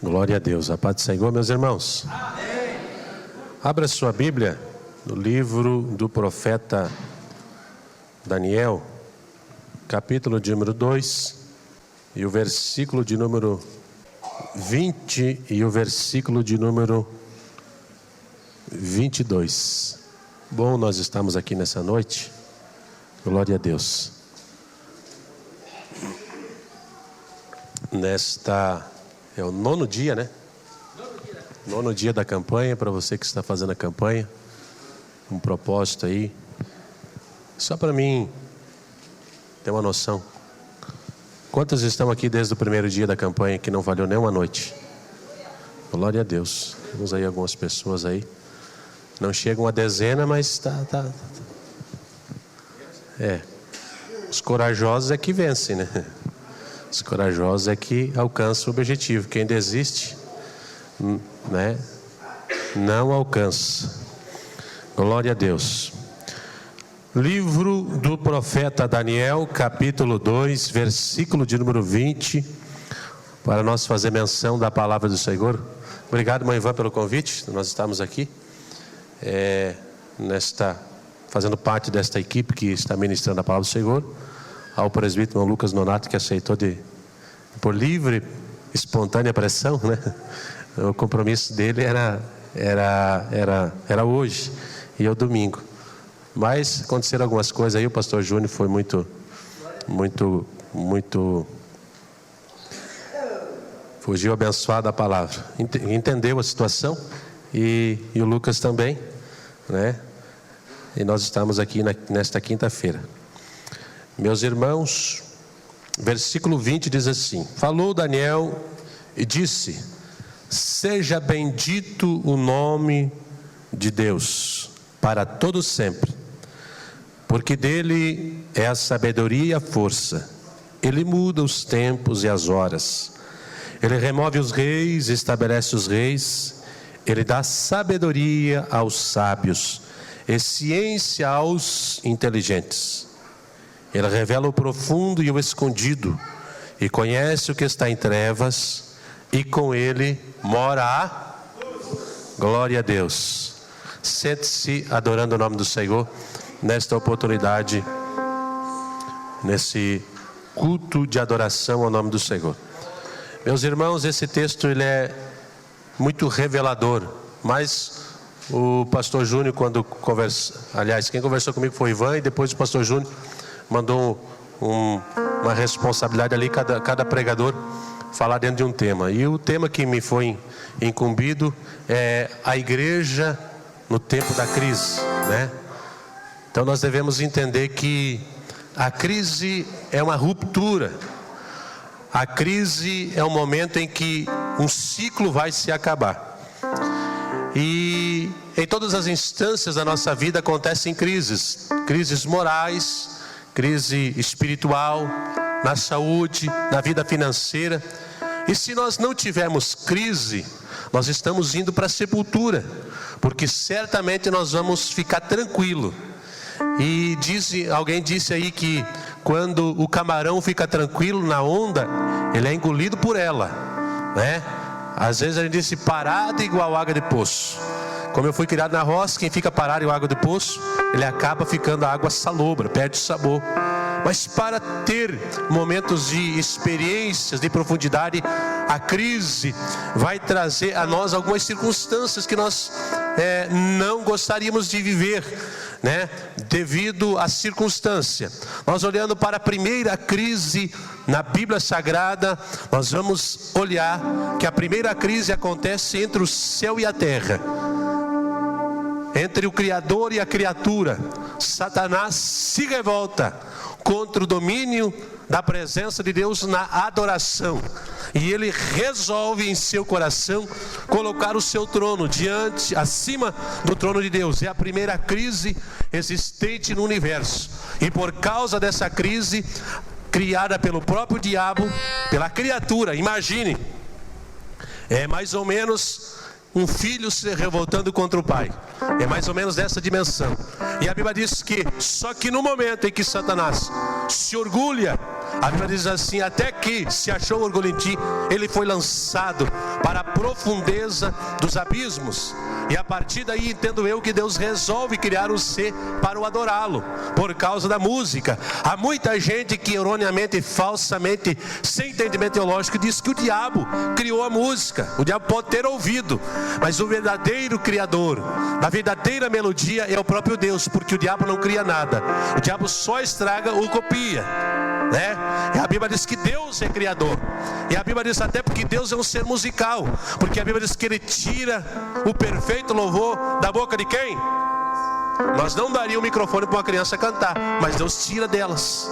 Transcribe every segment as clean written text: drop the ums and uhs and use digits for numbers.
Glória a Deus. A paz do Senhor, meus irmãos. Amém. Abra sua Bíblia no livro do profeta Daniel, capítulo de número 2, e o versículo de número 20 e o versículo de número 22. Bom, nós estamos aqui nessa noite. Glória a Deus. É o 9º dia, né? 9º dia da campanha, para você que está fazendo a campanha. Um propósito aí. Só para mim ter uma noção. Quantos estão aqui desde o primeiro dia da campanha que não valeu nem uma noite? Glória a Deus. Temos aí algumas pessoas aí. Não chegam a dezena, mas tá. Os corajosos é que vencem, né? Os corajosos é que alcançam o objetivo. Quem desiste, né, não alcança. Glória a Deus. Livro do profeta Daniel, capítulo 2, versículo de número 20, para nós fazer menção da palavra do Senhor. Obrigado, mãe Ivan, pelo convite. Nós estamos aqui fazendo parte desta equipe que está ministrando a palavra do Senhor. Ao presbítero Lucas Nonato, que aceitou por livre, espontânea pressão, né? O compromisso dele era hoje e o domingo. Mas aconteceram algumas coisas aí. O pastor Júnior foi muito fugiu abençoado da palavra. Entendeu a situação e o Lucas também, né? E nós estamos aqui nesta quinta-feira. Meus irmãos, versículo 20 diz assim: falou Daniel e disse: seja bendito o nome de Deus para todo sempre, porque dele é a sabedoria e a força. Ele muda os tempos e as horas. Ele remove os reis e estabelece os reis. Ele dá sabedoria aos sábios e ciência aos inteligentes. Ele revela o profundo e o escondido, e conhece o que está em trevas, e com ele mora a glória a Deus. Sente-se adorando o nome do Senhor nesta oportunidade, nesse culto de adoração ao nome do Senhor. Meus irmãos, esse texto ele é muito revelador, mas o pastor Júnior, quando quem conversou comigo foi o Ivan, e depois o pastor Júnior mandou uma responsabilidade ali, cada pregador falar dentro de um tema. E o tema que me foi incumbido é a igreja no tempo da crise, né? Então nós devemos entender que a crise é uma ruptura. A crise é um momento em que um ciclo vai se acabar. E em todas as instâncias da nossa vida acontecem crises. Crises morais, crise espiritual, na saúde, na vida financeira. E se nós não tivermos crise, nós estamos indo para a sepultura, porque certamente nós vamos ficar tranquilo. E alguém disse aí que quando o camarão fica tranquilo na onda, ele é engolido por ela, né? Às vezes a gente disse parado igual água de poço. Como eu fui criado na roça, quem fica parado igual água de poço, ele acaba ficando água salobra, perde o sabor. Mas para ter momentos de experiências, de profundidade, a crise vai trazer a nós algumas circunstâncias que nós não gostaríamos de viver, né? Devido à circunstância. Nós olhando para a primeira crise na Bíblia Sagrada, nós vamos olhar que a primeira crise acontece entre o céu e a terra, entre o Criador e a criatura. Satanás se revolta contra o domínio da presença de Deus na adoração, e ele resolve em seu coração colocar o seu trono acima do trono de Deus. É a primeira crise existente no universo, e por causa dessa crise criada pelo próprio diabo, pela criatura, imagine, é mais ou menos um filho se revoltando contra o pai. É mais ou menos dessa dimensão. E a Bíblia diz que só que no momento em que Satanás se orgulha A Bíblia diz assim: até que se achou orgulho em ti, ele foi lançado para a profundeza dos abismos. E a partir daí entendo eu que Deus resolve criar o ser para o adorá-lo, por causa da música. Há muita gente que erroneamente, falsamente, sem entendimento teológico, diz que o diabo criou a música. O diabo pode ter ouvido, mas o verdadeiro criador, a verdadeira melodia é o próprio Deus, porque o diabo não cria nada. O diabo só estraga ou copia, né? E a Bíblia diz que Deus é criador. E a Bíblia diz até porque Deus é um ser musical, porque a Bíblia diz que ele tira o perfeito louvor da boca de quem? Nós não daríamos o microfone para uma criança cantar, mas Deus tira delas.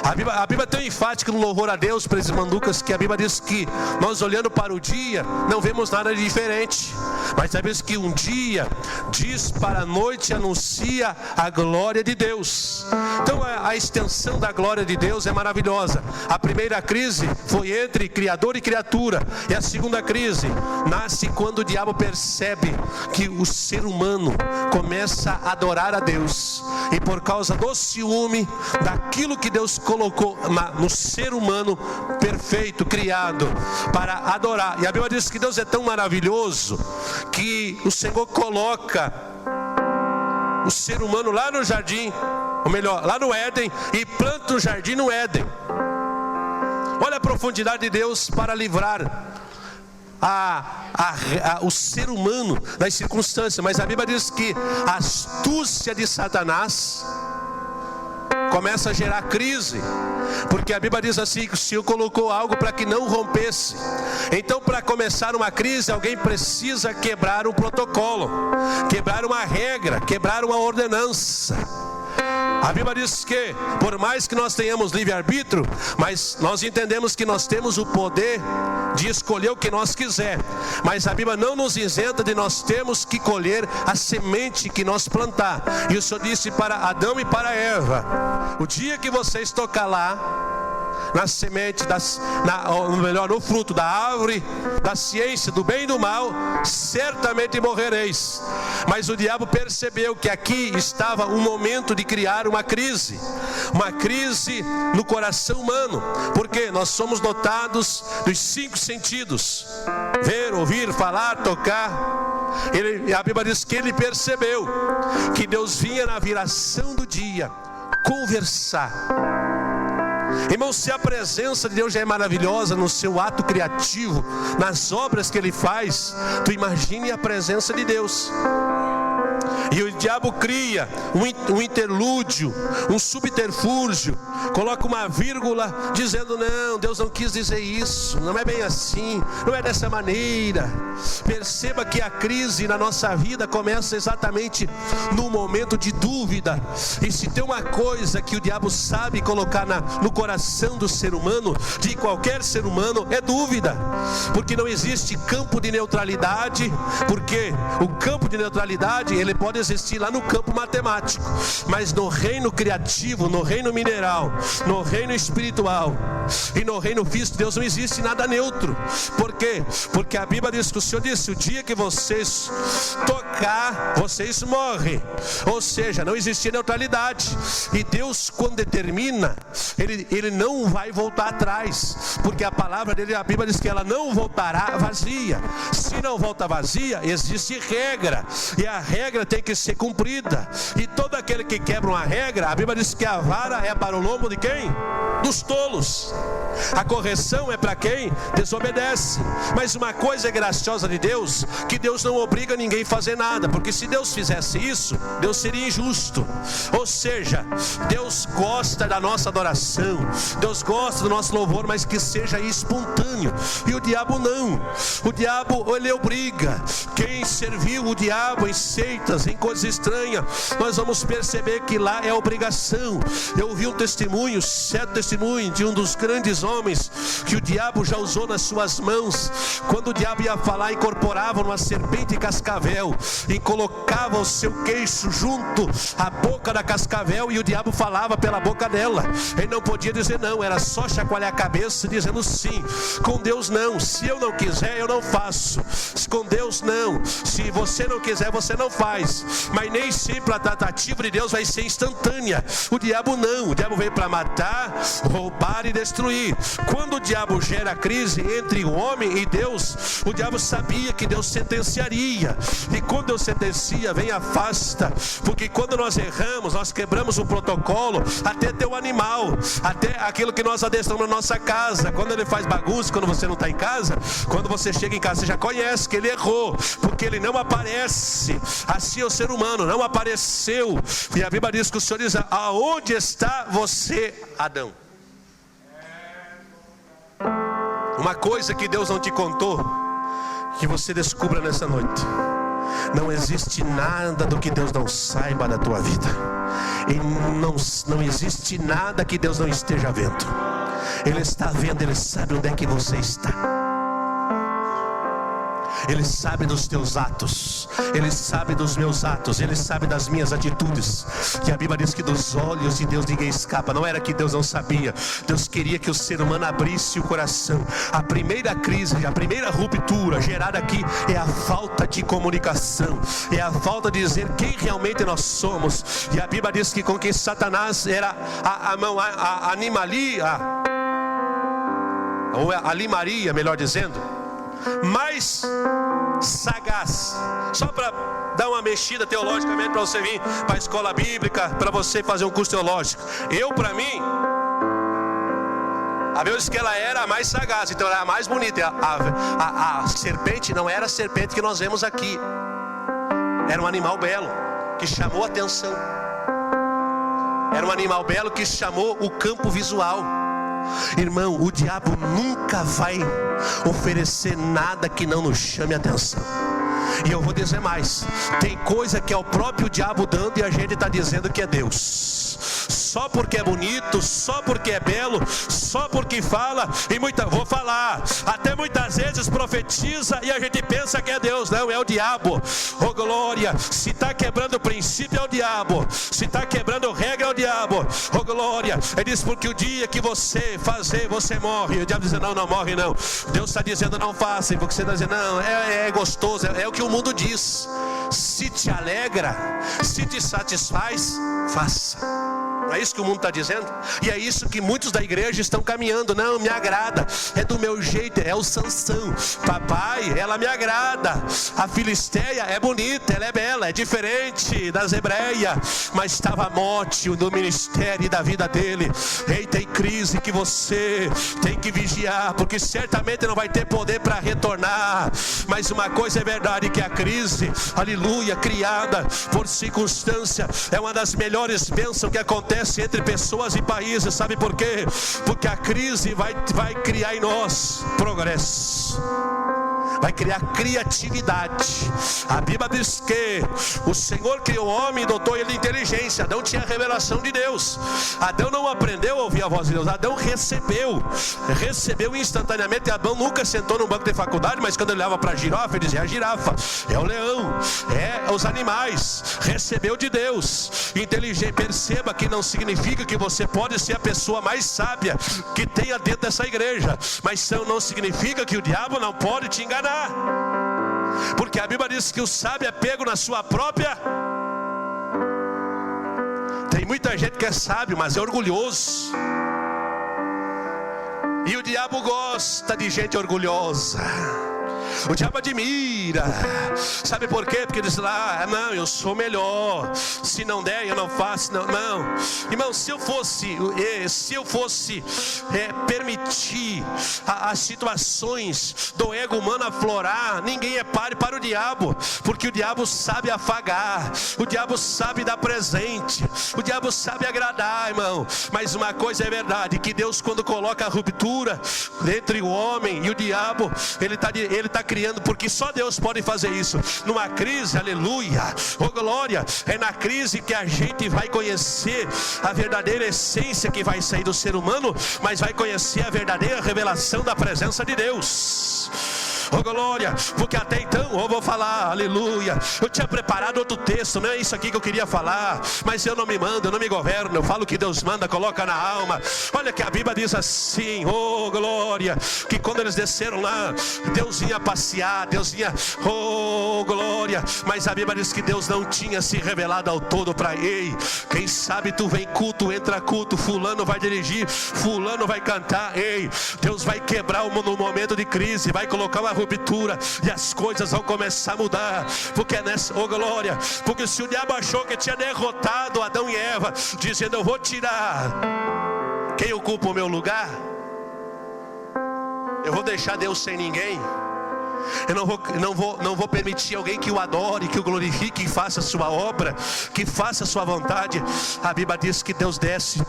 A Bíblia é tão enfática no louvor a Deus, para esses manducas, que a Bíblia diz que nós, olhando para o dia, não vemos nada de diferente. Mas sabemos que um dia diz para a noite, anuncia a glória de Deus. Então a extensão da glória de Deus é maravilhosa. A primeira crise foi entre Criador e criatura. E a segunda crise nasce quando o diabo percebe que o ser humano começa a adorar a Deus. E por causa do ciúme, daquilo que Deus colocou no ser humano perfeito, criado para adorar. E a Bíblia diz que Deus é tão maravilhoso que o Senhor coloca o ser humano lá no jardim, ou melhor, lá no Éden, e planta um jardim no Éden. Olha a profundidade de Deus para livrar o ser humano das circunstâncias. Mas a Bíblia diz que a astúcia de Satanás começa a gerar crise, porque a Bíblia diz assim que o Senhor colocou algo para que não rompesse. Então, para começar uma crise, alguém precisa quebrar um protocolo, quebrar uma regra, quebrar uma ordenança. A Bíblia diz que, por mais que nós tenhamos livre-arbítrio, mas nós entendemos que nós temos o poder de escolher o que nós quiser. Mas a Bíblia não nos isenta de nós termos que colher a semente que nós plantar. E o Senhor disse para Adão e para Eva: o dia que vocês tocar lá na semente, no fruto da árvore da ciência do bem e do mal, certamente morrereis. Mas o diabo percebeu que aqui estava um momento de criar uma crise no coração humano, porque nós somos dotados dos 5 sentidos: ver, ouvir, falar, tocar. A Bíblia diz que ele percebeu que Deus vinha na viração do dia conversar. Irmão, se a presença de Deus já é maravilhosa no seu ato criativo, nas obras que Ele faz, tu imagine a presença de Deus. E o diabo cria um interlúdio, um subterfúgio, coloca uma vírgula dizendo: não, Deus não quis dizer isso, não é bem assim, não é dessa maneira. Perceba que a crise na nossa vida começa exatamente no momento de dúvida. E se tem uma coisa que o diabo sabe colocar no coração do ser humano, de qualquer ser humano, é dúvida. Porque não existe campo de neutralidade, porque o campo de neutralidade, ele pode existir lá no campo matemático, mas no reino criativo, no reino mineral, no reino espiritual e no reino físico, Deus não existe nada neutro. Por quê? Porque a Bíblia diz que o Senhor disse: o dia que vocês tocar, vocês morrem. Ou seja, não existe neutralidade. E Deus, quando determina, Ele não vai voltar atrás, porque a palavra dele, a Bíblia diz que ela não voltará vazia. Se não volta vazia, existe regra, e a regra tem que ser cumprida. E todo aquele que quebra uma regra, a Bíblia diz que a vara é para o lombo de quem? Dos tolos. A correção é para quem desobedece. Mas uma coisa é graciosa de Deus, que Deus não obriga ninguém a fazer nada, porque se Deus fizesse isso, Deus seria injusto. Ou seja, Deus gosta da nossa adoração, Deus gosta do nosso louvor, mas que seja espontâneo. E o diabo não. O diabo, ele obriga. Quem serviu o diabo em seitas, em coisas estranhas, nós vamos perceber que lá é obrigação. Eu ouvi um testemunho, certo testemunho de um dos grandes homens que o diabo já usou nas suas mãos. Quando o diabo ia falar, incorporava uma serpente cascavel e colocava o seu queixo junto à boca da cascavel, e o diabo falava pela boca dela. Ele não podia dizer não, era só chacoalhar a cabeça dizendo sim. Com Deus não, se eu não quiser eu não faço. Com Deus não, se você não quiser você não faz. Mas nem sempre a tratativa de Deus vai ser instantânea. O diabo não, o diabo veio para matar, roubar e destruir. Quando o diabo gera crise entre o homem e Deus, o diabo sabia que Deus sentenciaria, e quando Deus sentencia, vem afasta. Porque quando nós erramos, nós quebramos o protocolo, até teu animal, até aquilo que nós adestramos na nossa casa. Quando ele faz bagunça, quando você não está em casa, quando você chega em casa, você já conhece que ele errou, porque ele não aparece. Assim é o ser humano, não apareceu. E a Bíblia diz que o Senhor diz: aonde está você, Adão? Uma coisa que Deus não te contou, que você descubra nessa noite: não existe nada do que Deus não saiba da tua vida. E não existe nada que Deus não esteja vendo. Ele está vendo, Ele sabe onde é que você está. Ele sabe dos teus atos, Ele sabe dos meus atos, Ele sabe das minhas atitudes. Que a Bíblia diz que dos olhos de Deus ninguém escapa. Não era que Deus não sabia, Deus queria que o ser humano abrisse o coração. A primeira crise, a primeira ruptura gerada aqui é a falta de comunicação, é a falta de dizer quem realmente nós somos. E a Bíblia diz que com que Satanás era a animalia, ou a limaria, melhor dizendo, mais sagaz. Só para dar uma mexida teologicamente, para você vir para a escola bíblica, para você fazer um curso teológico. Para mim, a Bíblia diz que ela era a mais sagaz, então ela era a mais bonita. A serpente não era a serpente que nós vemos aqui. Era um animal belo, que chamou a atenção. Era um animal belo que chamou o campo visual. Irmão, o diabo nunca vai oferecer nada que não nos chame a atenção. E eu vou dizer mais: tem coisa que é o próprio diabo dando e a gente está dizendo que é Deus. Só porque é bonito, só porque é belo, só porque fala, vou falar, até muitas vezes profetiza e a gente pensa que é Deus. Não, é o diabo. Oh glória, se está quebrando o princípio é o diabo, se está quebrando regra é o diabo. Oh glória, ele diz: porque o dia que você fazer, você morre. E o diabo diz: não morre não. Deus está dizendo: não faça, porque você está dizendo: não, é gostoso, é o que o mundo diz. Se te alegra, se te satisfaz, faça. Não é isso que o mundo está dizendo? E é isso que muitos da igreja estão caminhando. Não, me agrada, é do meu jeito, é o Sansão. Papai, ela me agrada. A Filisteia é bonita, ela é bela, é diferente das hebreias. Mas estava a morte no ministério e da vida dele. Ei, tem crise que você tem que vigiar, porque certamente não vai ter poder para retornar. Mas uma coisa é verdade, que a crise, aleluia, criada por circunstância, é uma das melhores bênçãos que acontece entre pessoas e países. Sabe por quê? Porque a crise vai criar em nós progresso, vai criar criatividade. A Bíblia diz que o Senhor criou o homem e dotou ele de inteligência. Adão tinha a revelação de Deus. Adão não aprendeu a ouvir a voz de Deus, Adão recebeu instantaneamente. Adão nunca sentou num banco de faculdade, mas quando ele olhava para a girafa, ele dizia: a girafa é o leão, é os animais. Recebeu de Deus inteligência. Perceba que não significa que você pode ser a pessoa mais sábia que tenha dentro dessa igreja, mas não significa que o diabo não pode te enganar. Porque a Bíblia diz que o sábio é pego na sua própria. Tem muita gente que é sábio, mas é orgulhoso. E o diabo gosta de gente orgulhosa. O diabo admira. Sabe por quê? Porque diz lá: não, eu sou melhor. Se não der, eu não faço. Não. Irmão, se eu fosse permitir as situações do ego humano aflorar, ninguém é páreo para o diabo. Porque o diabo sabe afagar, o diabo sabe dar presente, o diabo sabe agradar, irmão. Mas uma coisa é verdade, que Deus, quando coloca a ruptura entre o homem e o diabo, Ele está criando, porque só Deus pode fazer isso. Numa crise, aleluia, oh glória, é na crise que a gente vai conhecer a verdadeira essência que vai sair do ser humano, mas vai conhecer a verdadeira revelação da presença de Deus. Oh glória, porque até então, eu vou falar, aleluia, eu tinha preparado outro texto, não é isso aqui que eu queria falar, mas eu não me mando, eu não me governo, eu falo o que Deus manda, coloca na alma. Olha que a Bíblia diz assim, oh glória, que quando eles desceram lá, Deus vinha passear, Deus vinha, oh glória, mas a Bíblia diz que Deus não tinha se revelado ao todo para ele. Quem sabe tu vem culto, entra culto, fulano vai dirigir, fulano vai cantar, ei, Deus vai quebrar no momento de crise, vai colocar uma ruptura e as coisas vão começar a mudar, porque é nessa, oh glória, porque se o diabo achou que tinha derrotado Adão e Eva, dizendo eu vou tirar quem ocupa o meu lugar, eu vou deixar Deus sem ninguém, eu não vou permitir alguém que o adore, que o glorifique, que faça a sua obra, que faça a sua vontade. A Bíblia diz que Deus desce.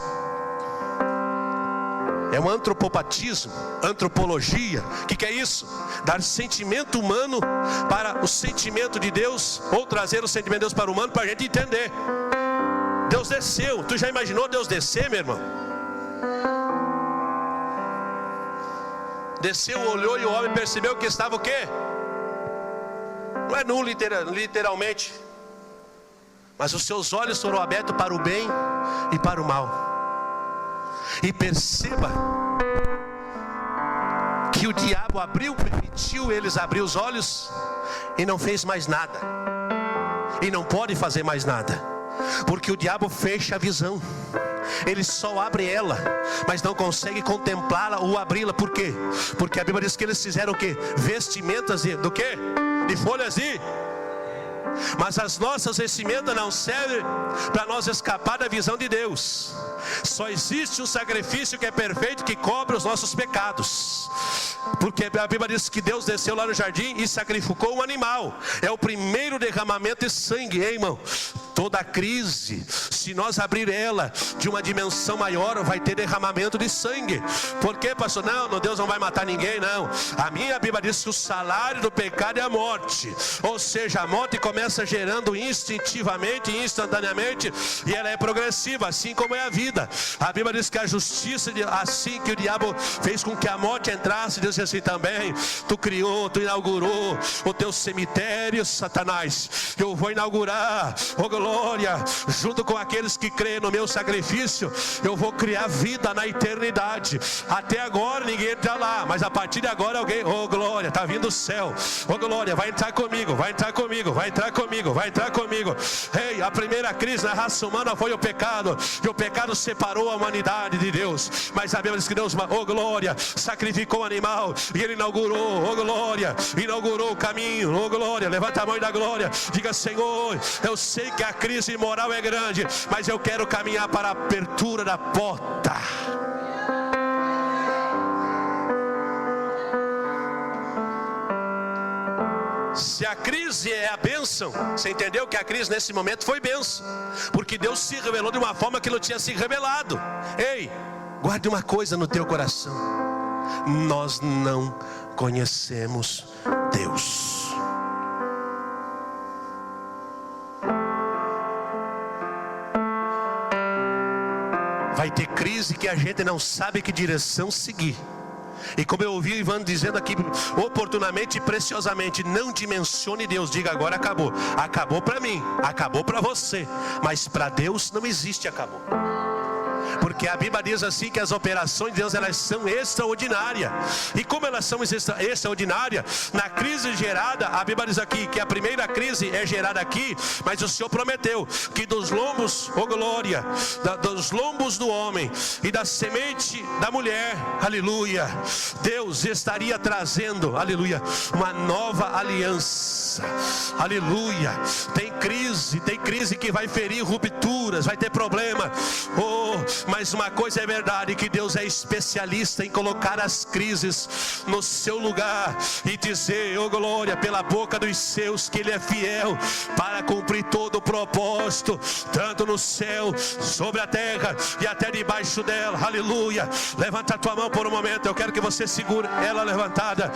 É um antropopatismo, antropologia. O que é isso? Dar sentimento humano para o sentimento de Deus, ou trazer o sentimento de Deus para o humano, para a gente entender. Deus desceu. Tu já imaginou Deus descer, meu irmão? Desceu, olhou e o homem percebeu que estava o quê? Não é nu literalmente, mas os seus olhos foram abertos para o bem e para o mal. E perceba que o diabo permitiu eles abrir os olhos e não fez mais nada. E não pode fazer mais nada, porque o diabo fecha a visão. Ele só abre ela, mas não consegue contemplá-la ou abri-la. Por quê? Porque a Bíblia diz que eles fizeram o quê? Vestimentas do quê? De folhas de... Mas as nossas vestimentas não servem para nós escapar da visão de Deus. Só existe um sacrifício que é perfeito, que cobre os nossos pecados. Porque a Bíblia diz que Deus desceu lá no jardim e sacrificou um animal. É o primeiro derramamento de sangue, hein, irmão? Toda crise, se nós abrir ela de uma dimensão maior, vai ter derramamento de sangue. Por quê, pastor? Não, Deus não vai matar ninguém, não. A minha Bíblia diz que o salário do pecado é a morte. Ou seja, a morte começa gerando instintivamente, instantaneamente, e ela é progressiva, assim como é a vida. A Bíblia diz que a justiça, assim que o diabo fez com que a morte entrasse, Deus disse assim também: tu criou, tu inaugurou o teu cemitério, Satanás. Eu vou inaugurar, oh glória, junto com aqueles que creem no meu sacrifício, eu vou criar vida na eternidade. Até agora ninguém entra lá, mas a partir de agora alguém, oh glória, está vindo o céu, oh glória, vai entrar comigo, vai entrar comigo, vai entrar comigo, vai entrar comigo. Ei, a primeira crise na raça humana foi o pecado, e o pecado separou a humanidade de Deus. Mas a Bíblia diz que Deus, oh glória, sacrificou o animal, e ele inaugurou, oh glória, inaugurou o caminho, oh glória. Levanta a mão e dá glória, diga: Senhor, eu sei que a crise moral é grande, mas eu quero caminhar para a abertura da porta. Se a crise é a bênção, você entendeu que a crise nesse momento foi bênção, porque Deus se revelou de uma forma que não tinha se revelado. Ei, guarde uma coisa no teu coração: nós não conhecemos Deus. Vai ter crise que a gente não sabe que direção seguir. E como eu ouvi o Ivan dizendo aqui oportunamente e preciosamente, não dimensione Deus. Diga agora: acabou. Acabou para mim, acabou para você, mas para Deus não existe acabou. Porque a Bíblia diz assim que as operações de Deus, elas são extraordinárias. E como elas são extraordinárias, na crise gerada, a Bíblia diz aqui que a primeira crise é gerada aqui, mas o Senhor prometeu que dos lombos, oh glória, dos lombos do homem e da semente da mulher, aleluia, Deus estaria trazendo, aleluia, uma nova aliança. casa. Aleluia. Tem crise que vai ferir rupturas, vai ter problema. Mas uma coisa é verdade, que Deus é especialista em colocar as crises no seu lugar e dizer, glória, pela boca dos seus, que Ele é fiel para cumprir todo o propósito, tanto no céu, sobre a terra e até debaixo dela. Aleluia. Levanta a tua mão por um momento, eu quero que você segure ela levantada.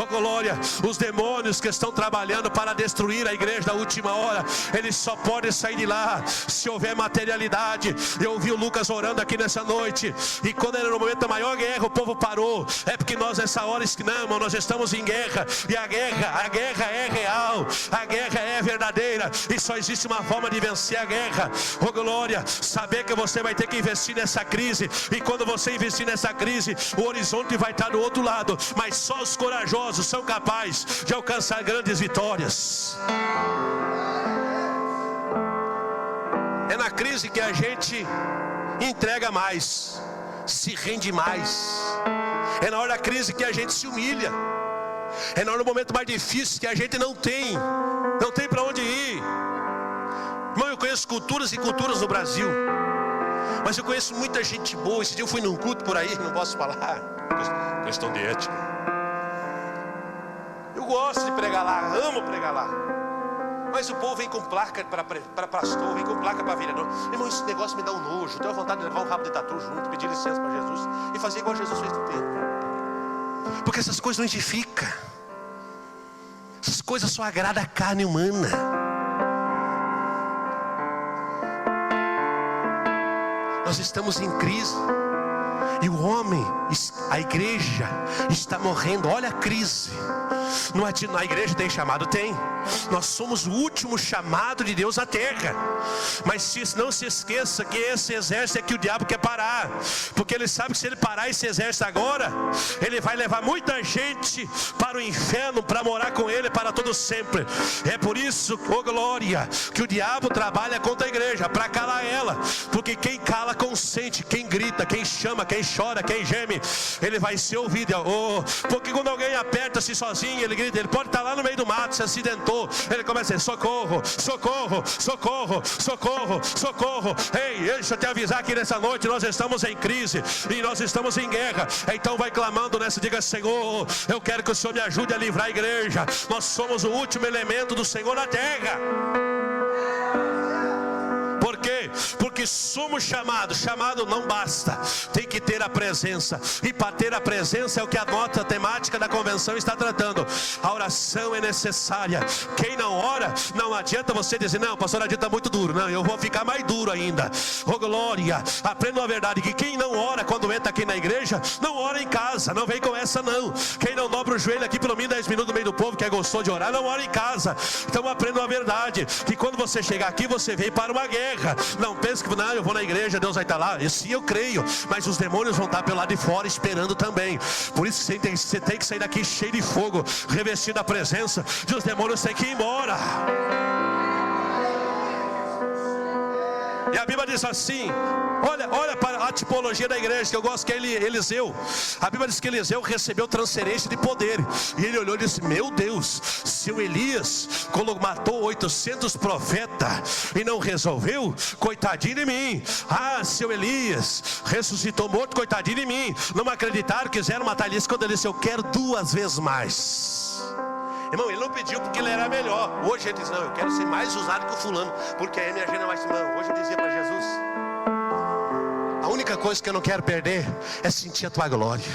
Glória. Os demônios que estão trabalhando para destruir a igreja da última hora, eles só podem sair de lá se houver materialidade. Eu ouvi o Lucas orando aqui nessa noite, e quando era no momento da maior guerra, o povo parou. É porque nós nessa hora não, nós estamos em guerra, e a guerra é real, a guerra é verdadeira, e só existe uma forma de vencer a guerra. Glória. Saber que você vai ter que investir nessa crise, e quando você investir nessa crise, o horizonte vai estar do outro lado, mas só os corajosos são capazes de alcançar grandes vitórias. É na crise que a gente entrega mais, se rende mais. É na hora da crise que a gente se humilha. É na hora do momento mais difícil que a gente não tem para onde ir. Irmão, eu conheço culturas e culturas no Brasil, mas eu conheço muita gente boa. Esse dia eu fui num culto por aí, não posso falar, questão de ética. Eu gosto de pregar lá, amo pregar lá, mas o povo vem com placa para pastor, vem com placa para vereador. Irmão, esse negócio me dá um nojo. Tenho vontade de levar um rabo de tatu junto, pedir licença para Jesus e fazer igual Jesus fez no tempo. Porque essas coisas não edificam. Essas coisas só agradam a carne humana. Nós estamos em crise, e o homem, a igreja está morrendo. Olha a crise. A igreja tem chamado? Tem. Nós somos o último chamado de Deus à terra. Mas não se esqueça que esse exército é que o diabo quer parar, porque ele sabe que se ele parar esse exército agora, ele vai levar muita gente para o inferno, para morar com ele para todo sempre. É por isso, glória, que o diabo trabalha contra a igreja, para calar ela. Porque quem cala consente, quem grita, quem chama, quem chora, quem geme, ele vai ser ouvido. Porque quando alguém aperta-se sozinho, ele grita, ele pode estar lá no meio do mato, se acidentou, ele começa a dizer, socorro, socorro, socorro, socorro, socorro. Ei, deixa eu te avisar que nessa noite nós estamos em crise, e nós estamos em guerra. Então vai clamando nessa, diga, Senhor, eu quero que o Senhor me ajude a livrar a igreja. Nós somos o último elemento do Senhor na terra. Por quê? Porque somos chamados. Chamado não basta, tem que ter a presença. E para ter a presença é o que a nota temática da convenção está tratando. A oração é necessária. Quem não ora, não adianta você dizer, não, pastor, a dia está muito duro. Não, eu vou ficar mais duro ainda. Glória. Aprenda a verdade, que quem não ora quando entra aqui na igreja, não ora em casa. Não vem com essa não. Quem não dobra o joelho aqui pelo menos 10 minutos no meio do povo, que é gostoso de orar, não ora em casa. Então aprenda a verdade, que quando você chegar aqui, você vem para uma guerra. Não pense que não, eu vou na igreja, Deus vai estar lá. Sim, eu creio, mas os demônios vão estar pelo lado de fora esperando também. Por isso você tem que sair daqui cheio de fogo, revestido da presença, e os demônios têm que ir embora. E a Bíblia diz assim, olha para a tipologia da igreja, que eu gosto, que é Eliseu. A Bíblia diz que Eliseu recebeu transferência de poder, e ele olhou e disse, meu Deus, se o Elias matou 800 profetas e não resolveu, coitadinho de mim. Se o Elias ressuscitou morto, coitadinho de mim. Não acreditaram, quiseram matar Elias. Quando ele disse, eu quero 2 vezes mais. Irmão, ele não pediu porque ele era melhor. Hoje ele diz, não, eu quero ser mais usado que o fulano, porque aí a minha agenda é mais. Não, hoje eu dizia para Jesus, a única coisa que eu não quero perder é sentir a tua glória.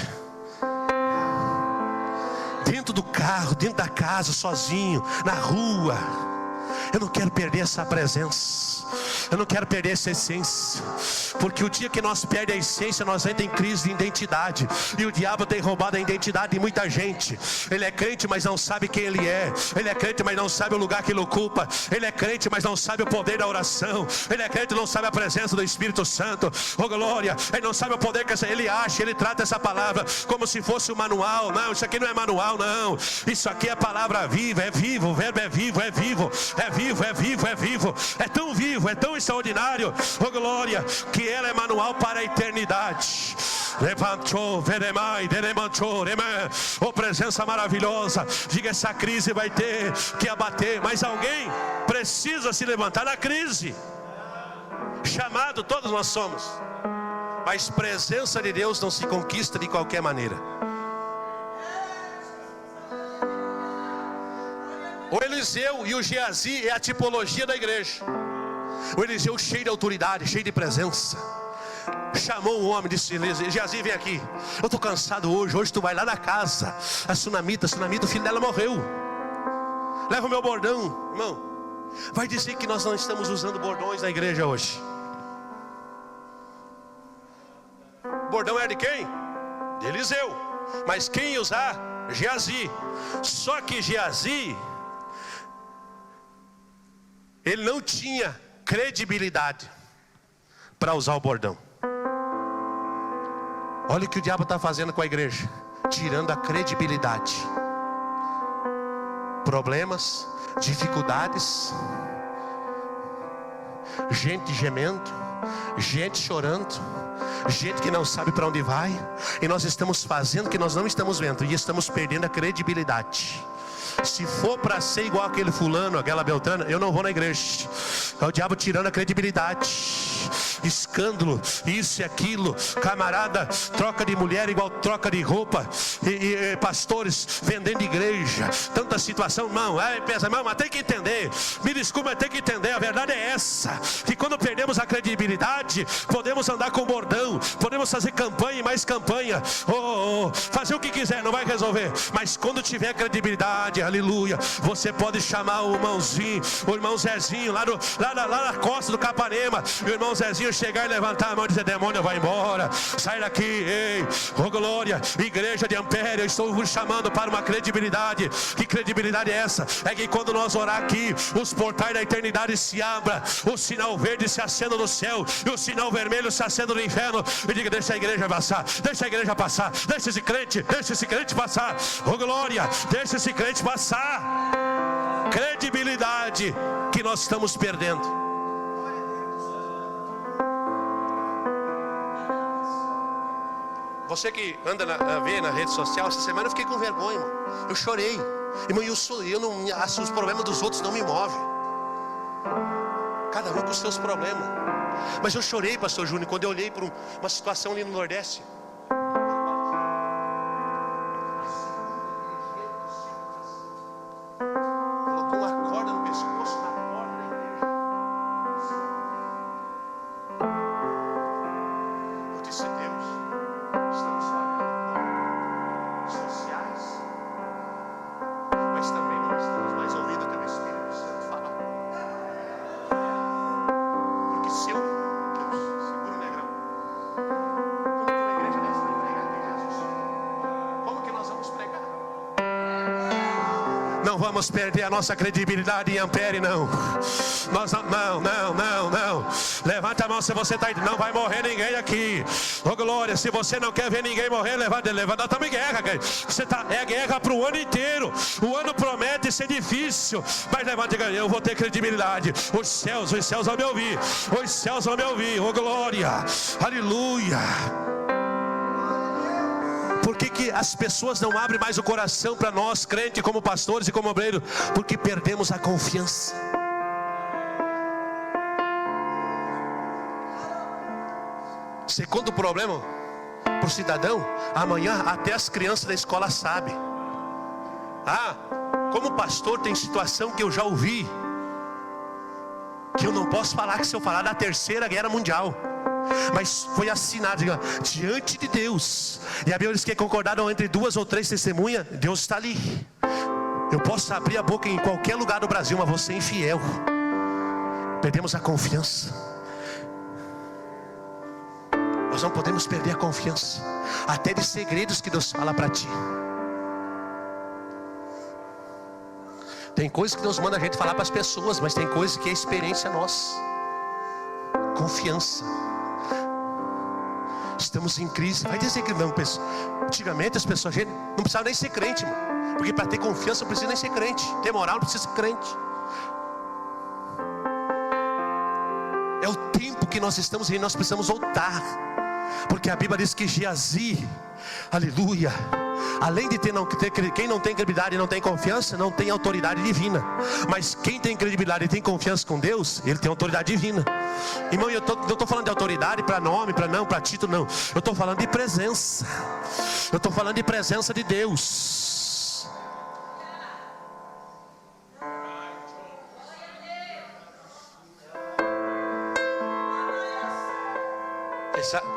Dentro do carro, dentro da casa, sozinho, na rua. Eu não quero perder essa presença. Eu não quero perder essa essência. Porque o dia que nós perdemos a essência, nós entramos em crise de identidade. E o diabo tem roubado a identidade de muita gente. Ele é crente, mas não sabe quem ele é. Ele é crente, mas não sabe o lugar que ele ocupa. Ele é crente, mas não sabe o poder da oração. Ele é crente, não sabe a presença do Espírito Santo. Oh glória, ele não sabe o poder que ele acha. Ele trata essa palavra como se fosse um manual. Não, isso aqui não é manual, não. Isso aqui é palavra viva, é vivo. O verbo é vivo, é vivo. É vivo, é vivo, é vivo. É tão vivo, é tão extraordinário, oh glória, que ela é manual para a eternidade. Levantou, veremai, deremantou, oh presença maravilhosa. Diga, essa crise vai ter que abater, mas alguém precisa se levantar na crise. Chamado todos nós somos, mas presença de Deus não se conquista de qualquer maneira. O Eliseu e o Geazi é a tipologia da igreja. O Eliseu cheio de autoridade, cheio de presença, chamou o homem, disse: Geazi, vem aqui, eu estou cansado hoje tu vai lá na casa. A sunamita, o filho dela morreu. Leva o meu bordão. Irmão, vai dizer que nós não estamos usando bordões na igreja hoje. Bordão é de quem? De Eliseu. Mas quem ia usar? Geazi. Só que Geazi, ele não tinha credibilidade para usar o bordão. Olha o que o diabo está fazendo com a igreja, tirando a credibilidade. Problemas, dificuldades, gente gemendo, gente chorando, gente que não sabe para onde vai, e nós estamos fazendo o que nós não estamos vendo, e estamos perdendo a credibilidade. Se for para ser igual aquele fulano, aquela beltrana, eu não vou na igreja. É o diabo tirando a credibilidade. Escândalo, isso e aquilo. Camarada, troca de mulher igual troca de roupa. E pastores vendendo igreja. Tanta situação, irmão. Pensa, irmão, mas tem que entender. Me desculpa, mas tem que entender. A verdade é essa: que quando perdemos a credibilidade, podemos andar com bordão, podemos fazer campanha e mais campanha, fazer o que quiser, não vai resolver. Mas quando tiver credibilidade, aleluia, você pode chamar o irmãozinho, o irmão Zezinho, lá na costa do Capanema. O irmão Zezinho chegar e levantar a mão e dizer: demônio, vai embora, sai daqui, ei, oh glória, igreja de Ampere, eu estou vos chamando para uma credibilidade. Que credibilidade é essa? É que quando nós orar aqui, os portais da eternidade se abram, o sinal verde se acenda no céu, e o sinal vermelho se acenda no inferno, e diga: deixa a igreja passar, deixa a igreja passar, deixa esse crente passar, oh glória, deixa esse crente passar. Credibilidade que nós estamos perdendo. Você que anda vê na rede social, essa semana eu fiquei com vergonha, irmão. Eu chorei, irmão. Os problemas dos outros não me movem. Cada um com os seus problemas. Mas eu chorei, pastor Júnior, quando eu olhei para uma situação ali no Nordeste. Colocou uma corda no pescoço na porta da igreja. Eu disse: Deus, estamos falando sociais, mas também não estamos mais ouvindo o teu Espírito Santo falar. Porque se eu, Deus, segura o negrão, como que na igreja dessa vai pregar aqui, Jesus? Como que nós vamos pregar? Não vamos perder a nossa credibilidade em Ampere, não. Nós não. Levanta a mão se você está. Não vai morrer ninguém aqui. Oh glória, se você não quer ver ninguém morrer, levanta. Nós estamos em guerra. É guerra para o ano inteiro. O ano promete ser difícil, mas levanta e diga: eu vou ter credibilidade. Os céus vão me ouvir. Os céus vão me ouvir. Oh glória, aleluia. Por que as pessoas não abrem mais o coração para nós, crentes, como pastores e como obreiros? Porque perdemos a confiança. Segundo problema para o cidadão, amanhã até as crianças da escola sabem. Como pastor, tem situação que eu já ouvi, que eu não posso falar, que se eu falar da Terceira Guerra Mundial, mas foi assinado diante de Deus, e a Bíblia diz que é concordado entre 2 ou 3 testemunhas, Deus está ali. Eu posso abrir a boca em qualquer lugar do Brasil, mas você é infiel. Perdemos a confiança. Nós não podemos perder a confiança, até de segredos que Deus fala para ti. Tem coisas que Deus manda a gente falar para as pessoas, mas tem coisas que é experiência nossa. Confiança. Estamos em crise. Vai dizer que não, antigamente as pessoas, gente, não precisava nem ser crente, mano. Porque para ter confiança não precisa nem ser crente. Ter moral não precisa ser crente. o tempo que nós estamos e nós precisamos voltar. Porque a Bíblia diz que Geazi, aleluia, além de quem não tem credibilidade e não tem confiança, não tem autoridade divina. Mas quem tem credibilidade e tem confiança com Deus, ele tem autoridade divina. Irmão, eu não estou falando de autoridade para nome, para título, não. Eu estou falando de presença. Eu estou falando de presença de Deus.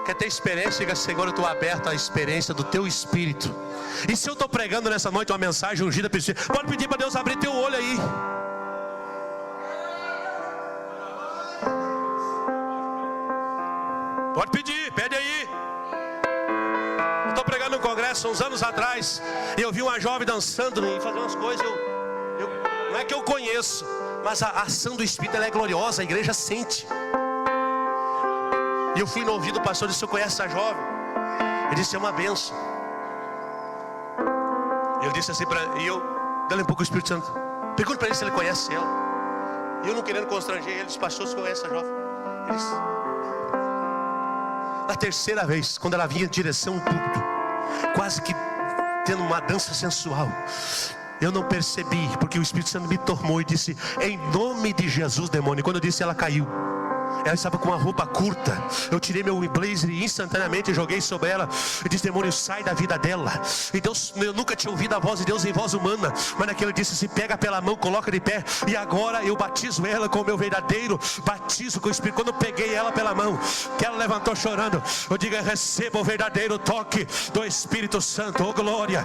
Quer ter experiência? Diga: Senhor, eu estou aberto à experiência do teu Espírito. E se eu estou pregando nessa noite uma mensagem ungida, pode pedir para Deus abrir teu olho aí. Pode pedir, pede aí. Eu estou pregando num congresso uns anos atrás, e eu vi uma jovem dançando e fazendo umas coisas. Não é que eu conheço, mas a ação do Espírito ela é gloriosa, a igreja sente. E eu fui no ouvido do pastor e disse: você conhece essa jovem? Ele disse: é uma benção. E eu disse assim e eu dei um pouco o Espírito Santo. Pergunta para ele se ele conhece ela. E eu não querendo constranger ele, disse: pastor, você conhece essa jovem? Ele disse. Na terceira vez, quando ela vinha em direção ao púlpito, quase que tendo uma dança sensual, eu não percebi, porque o Espírito Santo me tomou e disse: em nome de Jesus, demônio. E quando eu disse, ela caiu. Ela estava com uma roupa curta. Eu tirei meu blazer e instantaneamente joguei sobre ela e disse: demônio, sai da vida dela. E Deus, eu nunca tinha ouvido a voz de Deus em voz humana, mas naquele disse assim: pega pela mão, coloca de pé. E agora eu batizo ela com o meu verdadeiro batismo com o Espírito. Quando eu peguei ela pela mão, que ela levantou chorando, eu digo: receba o verdadeiro toque do Espírito Santo. Oh glória,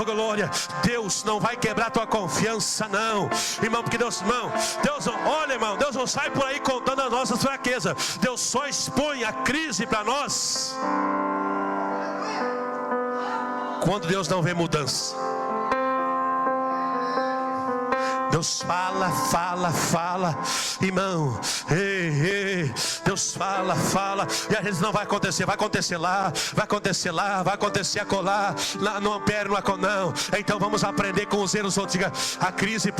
oh glória. Deus não vai quebrar tua confiança, não, irmão, porque Deus não, olha, irmão, Deus não sai por aí contando as nossas fraquezas. Deus só expõe a crise para nós quando Deus não vê mudança. Deus fala, irmão. Deus fala, e às vezes não vai acontecer. Vai acontecer lá, vai acontecer acolá. Não pera, não. Então vamos aprender com os erros outros. Diga: a crise,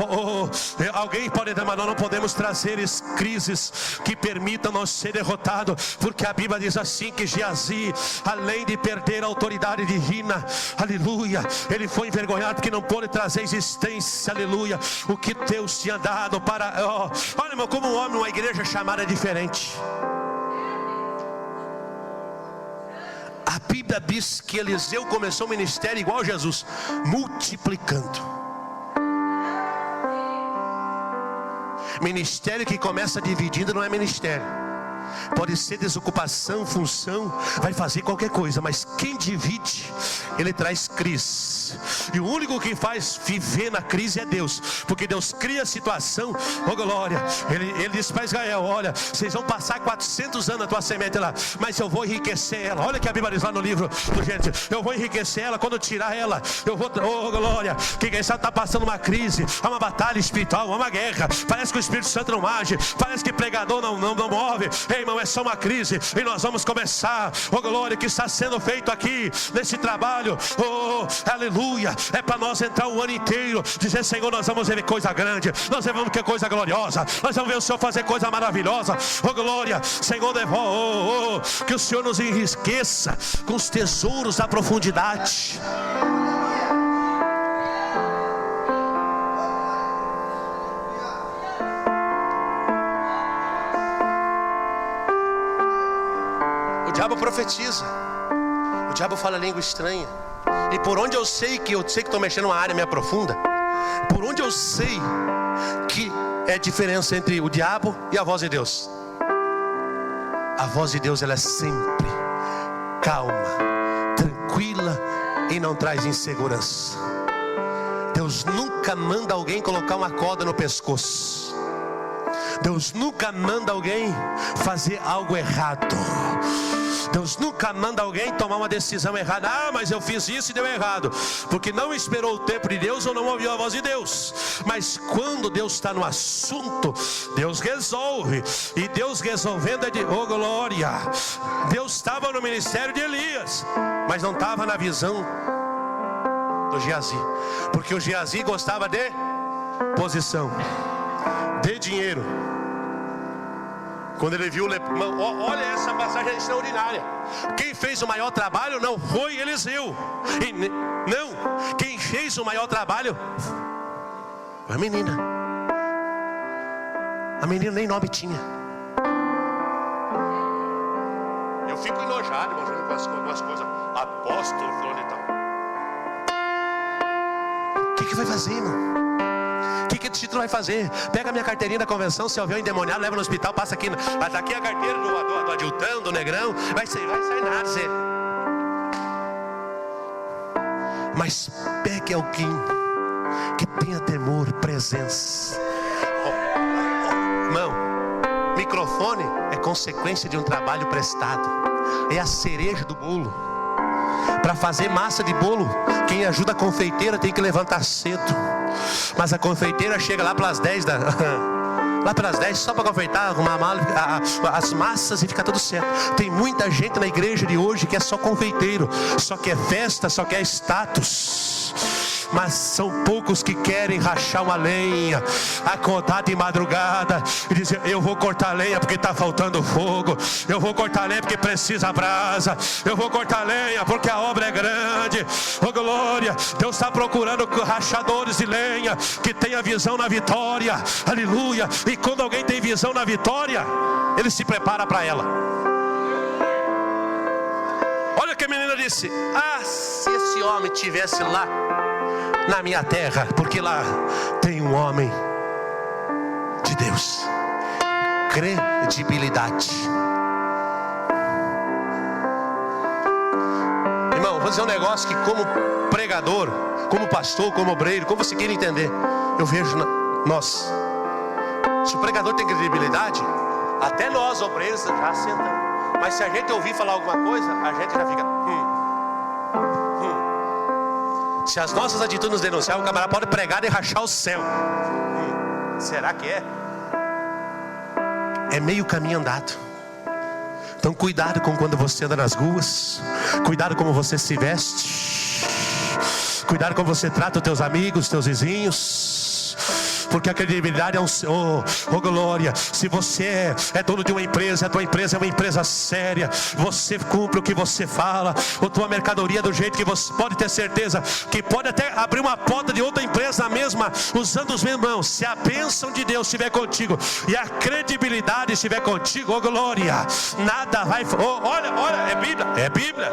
alguém pode dizer, mas nós não podemos trazer crises que permitam nós ser derrotados, porque a Bíblia diz assim que Geazi, além de perder a autoridade divina, aleluia, ele foi envergonhado porque não pôde trazer existência, aleluia, o que Deus tinha dado para... olha, irmão, como um homem, uma igreja chamada é diferente. A Bíblia diz que Eliseu começou o ministério igual a Jesus, multiplicando. Ministério que começa dividindo não é ministério. Pode ser desocupação, função, vai fazer qualquer coisa, mas quem divide, ele traz crise. E o único que faz viver na crise é Deus, porque Deus cria a situação. Oh glória, ele disse para Israel: olha, vocês vão passar 400 anos a tua semente lá, mas eu vou enriquecer ela. Olha que a Bíblia diz lá no livro do Gênesis: eu vou enriquecer ela. Quando eu tirar ela, eu vou... oh glória, quem sabe está passando uma crise, há uma batalha espiritual, há uma guerra, parece que o Espírito Santo não age, parece que pregador não move. Ei, irmão, é só uma crise, e nós vamos começar, oh glória, que está sendo feito aqui, nesse trabalho, oh aleluia, é para nós entrar o ano inteiro, dizer: Senhor, nós vamos ver coisa grande, nós vamos ver coisa gloriosa, nós vamos ver o Senhor fazer coisa maravilhosa, oh glória, Senhor, que o Senhor nos enriqueça com os tesouros da profundidade. O diabo profetiza, o diabo fala língua estranha. E por onde eu sei que estou mexendo numa área meio profunda, por onde eu sei que é a diferença entre o diabo e a voz de Deus? A voz de Deus, ela é sempre calma, tranquila e não traz insegurança. Deus nunca manda alguém colocar uma corda no pescoço. Deus nunca manda alguém fazer algo errado. Deus nunca manda alguém tomar uma decisão errada. Ah, mas eu fiz isso e deu errado, porque não esperou o tempo de Deus ou não ouviu a voz de Deus. Mas quando Deus está no assunto, Deus resolve. E Deus resolvendo é de... oh glória. Deus estava no ministério de Elias, mas não estava na visão do Geazi, porque o Geazi gostava de posição, de dinheiro. Quando ele viu o leproso, olha essa passagem extraordinária. Quem fez o maior trabalho não foi Eliseu. Não, quem fez o maior trabalho foi a menina. A menina nem nome tinha. Eu fico enojado, irmão, com algumas coisas. Apóstolo, fulano e tal. O que vai fazer, irmão? O que esse título vai fazer? Pega a minha carteirinha da convenção, se houver um endemoniado, leva no hospital, passa aqui. Mas aqui a carteira do adjutão, do negrão. Vai sair nada. Mas pegue alguém que tenha temor, presença. Irmão, microfone é consequência de um trabalho prestado. É a cereja do bolo. Para fazer massa de bolo, quem ajuda a confeiteira tem que levantar cedo. Mas a confeiteira chega lá pelas 10 lá pelas 10 só para confeitar, arrumar as massas e ficar tudo certo. Tem muita gente na igreja de hoje que é só confeiteiro, só quer festa, só quer status. Mas são poucos que querem rachar uma lenha, acordar de madrugada e dizer: eu vou cortar lenha porque está faltando fogo, eu vou cortar lenha porque precisa brasa, eu vou cortar lenha porque a obra é grande. Oh glória, Deus está procurando rachadores de lenha que tenha visão na vitória, aleluia. E quando alguém tem visão na vitória, ele se prepara para ela. Olha o que a menina disse: ah, se esse homem estivesse lá na minha terra, porque lá tem um homem de Deus. Credibilidade. Irmão, vou dizer um negócio que, como pregador, como pastor, como obreiro, como você queira entender, eu vejo nós. Se o pregador tem credibilidade, até nós obreiros já sentamos. Mas se a gente ouvir falar alguma coisa, a gente já fica Se as nossas atitudes nos denunciarem, o camarada pode pregar e rachar o céu. Será que é? É meio caminho andado. Então cuidado com quando você anda nas ruas. Cuidado como você se veste. Cuidado como você trata os teus amigos, os teus vizinhos. Porque a credibilidade é oh glória. Se você é dono de uma empresa, a tua empresa é uma empresa séria, você cumpre o que você fala, a tua mercadoria é do jeito que você pode ter certeza que pode até abrir uma porta de outra empresa na mesma, usando os mesmos mãos. Se a bênção de Deus estiver contigo e a credibilidade estiver contigo, oh glória, nada vai. Olha, é Bíblia.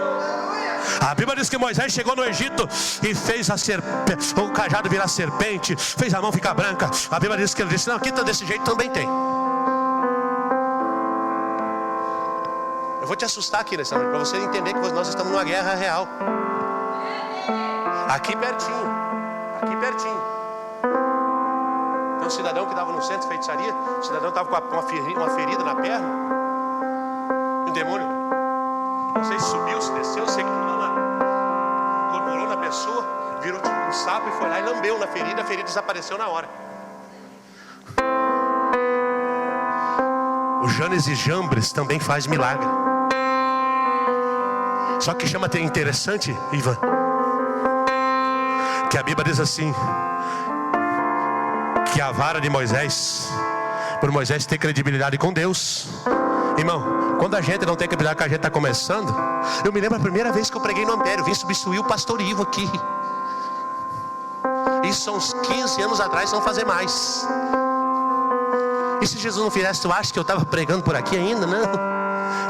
A Bíblia diz que Moisés chegou no Egito e fez o cajado virar serpente, fez a mão ficar branca. A Bíblia diz que ele disse: não, aqui está desse jeito, também tem. Eu vou te assustar aqui nessa noite, para você entender que nós estamos numa guerra real. Aqui pertinho. Tem um cidadão que estava no centro de feitiçaria. O cidadão estava com uma ferida na perna. Um demônio, não sei se subiu, se desceu, sei que incorporou na pessoa, virou tipo um sapo e foi lá e lambeu na ferida. A ferida desapareceu na hora. O Janes e Jambres também faz milagre. Só que chama até interessante, Ivan, que a Bíblia diz assim, que a vara de Moisés, por Moisés ter credibilidade com Deus. Irmão, quando a gente não tem credibilidade, que a gente está começando. Eu me lembro a primeira vez que eu preguei no Ampério, vim substituir o pastor Ivo aqui. Isso são uns 15 anos atrás, não fazer mais. E se Jesus não fizesse, tu acha que eu estava pregando por aqui ainda? Não.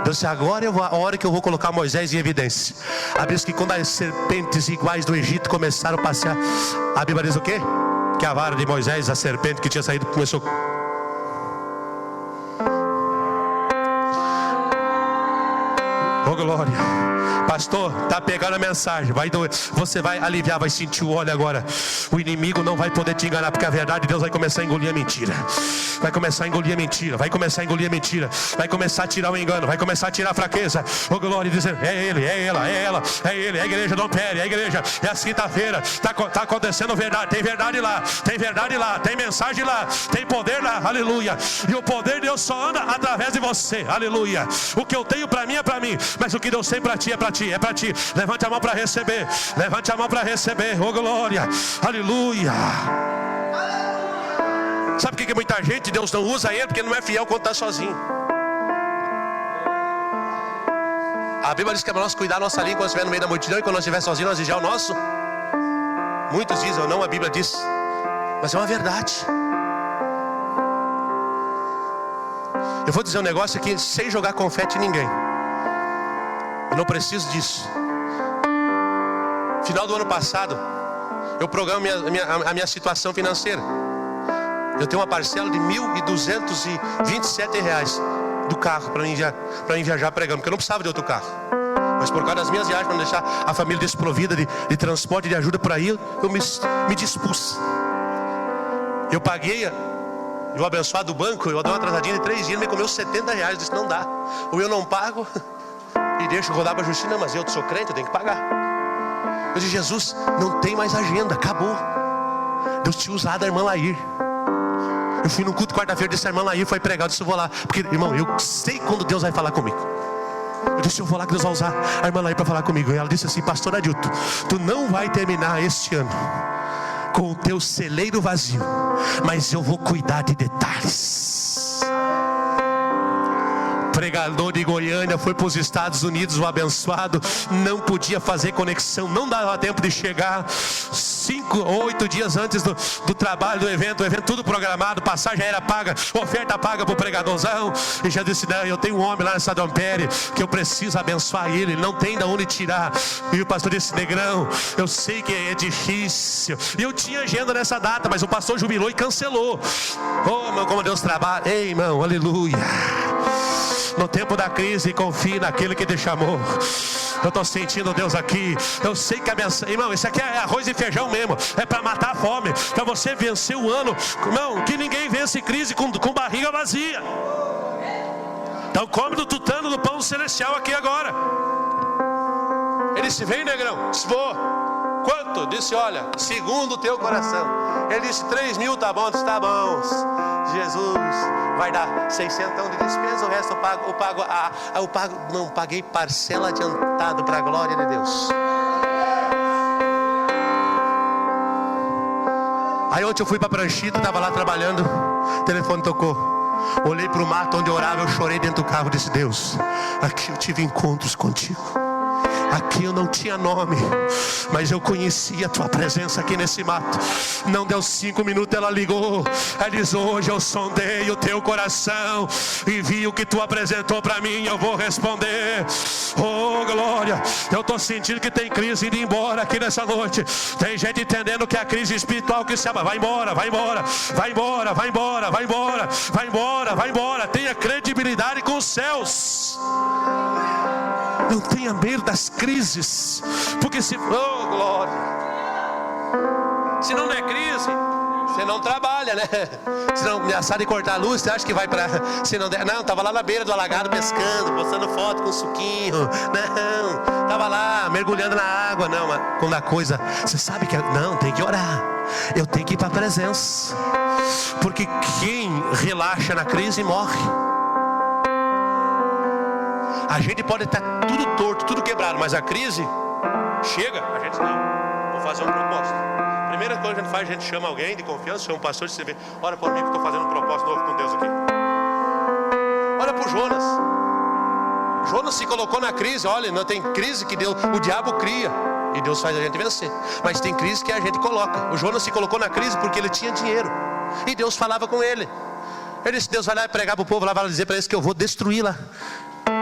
Deus disse: agora é a hora que eu vou colocar Moisés em evidência. A Bíblia diz que quando as serpentes iguais do Egito começaram a passear, a Bíblia diz o quê? Que a vara de Moisés, a serpente que tinha saído, começou. Oh glória. Pastor, está pegando a mensagem, vai doer. Você vai aliviar, vai sentir o óleo agora. O inimigo não vai poder te enganar, porque a verdade de Deus vai começar a engolir a mentira. Vai começar a engolir a mentira. Vai começar a engolir a mentira. Vai começar a tirar o engano. Vai começar a tirar a fraqueza. Oh glória, dizendo: é ele, é ela, é ela, é ele, é a igreja do Ampério, é a igreja. É a quinta-feira. Está acontecendo verdade. Tem verdade lá. Tem verdade lá. Tem mensagem lá. Tem poder lá. Aleluia. E o poder de Deus só anda através de você. Aleluia. O que eu tenho para mim é para mim. Mas o que Deus tem para ti é para ti. É para ti. Levante a mão para receber. Levante a mão para receber. Oh glória. Aleluia. Sabe por que muita gente Deus não usa ele? Porque não é fiel quando está sozinho. A Bíblia diz que é para nós cuidar da nossa língua quando estiver no meio da multidão, e quando nós estiver sozinhos, nós vigiar o nosso. Muitos dizem, não, a Bíblia diz, mas é uma verdade. Eu vou dizer um negócio aqui, sem jogar confete em ninguém. Eu não preciso disso. Final do ano passado, eu programo a minha situação financeira. Eu tenho uma parcela de R$ 1.227 do carro para mim viajar pregando, porque eu não precisava de outro carro. Mas por causa das minhas viagens, para não deixar a família desprovida de transporte, de ajuda por aí, eu me dispus. Eu paguei, o abençoado do banco, eu dei uma atrasadinha de 3 dias, me comeu R$70. Eu disse, não dá. Ou eu não pago e deixo rodar para a justiça. Não, mas eu sou crente, eu tenho que pagar. Eu disse, Jesus, não tem mais agenda, acabou. Deus tinha usado a irmã Lair. Eu fui no culto quarta-feira, disse, a irmã Lair foi pregar. Eu disse, eu vou lá, porque irmão, eu sei quando Deus vai falar comigo. Eu disse, eu vou lá que Deus vai usar a irmã Lair para falar comigo. E ela disse assim, pastor Adilto, tu não vai terminar este ano com o teu celeiro vazio, mas eu vou cuidar de detalhes. Pregador de Goiânia foi para os Estados Unidos, o abençoado não podia fazer conexão, não dava tempo de chegar. 5 ou 8 dias antes do trabalho, do evento, o evento tudo programado, passagem aérea paga, oferta paga para o pregadorzão. E já disse, não, eu tenho um homem lá na Cidade Ampere que eu preciso abençoar ele, não tem de onde tirar. E o pastor disse, negrão, eu sei que é difícil. E eu tinha agenda nessa data, mas o pastor jubilou e cancelou. Oh, irmão, como Deus trabalha. Ei, irmão, aleluia. No tempo da crise, confie naquele que te chamou. Eu estou sentindo Deus aqui. Eu sei que a minha... Irmão, isso aqui é arroz e feijão mesmo. É para matar a fome. Para você vencer o ano. Irmão, que ninguém vence crise com barriga vazia. Então come do tutano do pão celestial aqui agora. Ele disse, vem, negrão. Disse, vou. Quanto? Disse, olha, segundo o teu coração. Ele disse, 3.000 tá bom. Disse, tá bom. Jesus vai dar 600 de despesa, o resto eu pago, não, paguei parcela adiantado para a glória de Deus. Aí ontem eu fui para Pranchita, estava lá trabalhando, o telefone tocou. Olhei para o mato onde eu orava, eu chorei dentro do carro, disse, Deus, aqui eu tive encontros contigo. Aqui eu não tinha nome, mas eu conhecia a tua presença aqui nesse mato. Não deu 5 minutos, ela ligou. Ela diz, hoje eu sondei o teu coração e vi o que tu apresentou para mim, eu vou responder. Oh glória, eu estou sentindo que tem crise indo embora aqui nessa noite. Tem gente entendendo que é a crise espiritual que se chama, vai embora, vai embora, vai embora, vai embora, vai embora, vai embora, vai embora. Tenha credibilidade com os céus. Não tenha medo das crises, porque se... Oh, glória! Se não é crise, você não trabalha, né? Se não ameaçar de cortar a luz, você acha que vai para... Se não, não, estava lá na beira do alagado pescando, postando foto com suquinho. Não, estava lá mergulhando na água. Não, mas quando a coisa... Você sabe que... Não, tem que orar. Eu tenho que ir para a presença. Porque quem relaxa na crise morre. A gente pode estar tudo torto, tudo quebrado, mas a crise chega, a gente não. Vou fazer um propósito. Primeira coisa que a gente faz, a gente chama alguém de confiança, chama um pastor de você ver, ora por mim que estou fazendo um propósito novo com Deus aqui. Olha para o Jonas. Jonas se colocou na crise. Olha, não tem crise que Deus, o diabo cria e Deus faz a gente vencer. Mas tem crise que a gente coloca. O Jonas se colocou na crise porque ele tinha dinheiro e Deus falava com ele. Ele disse, Deus vai lá e pregar para o povo, lá vai dizer para eles que eu vou destruir lá.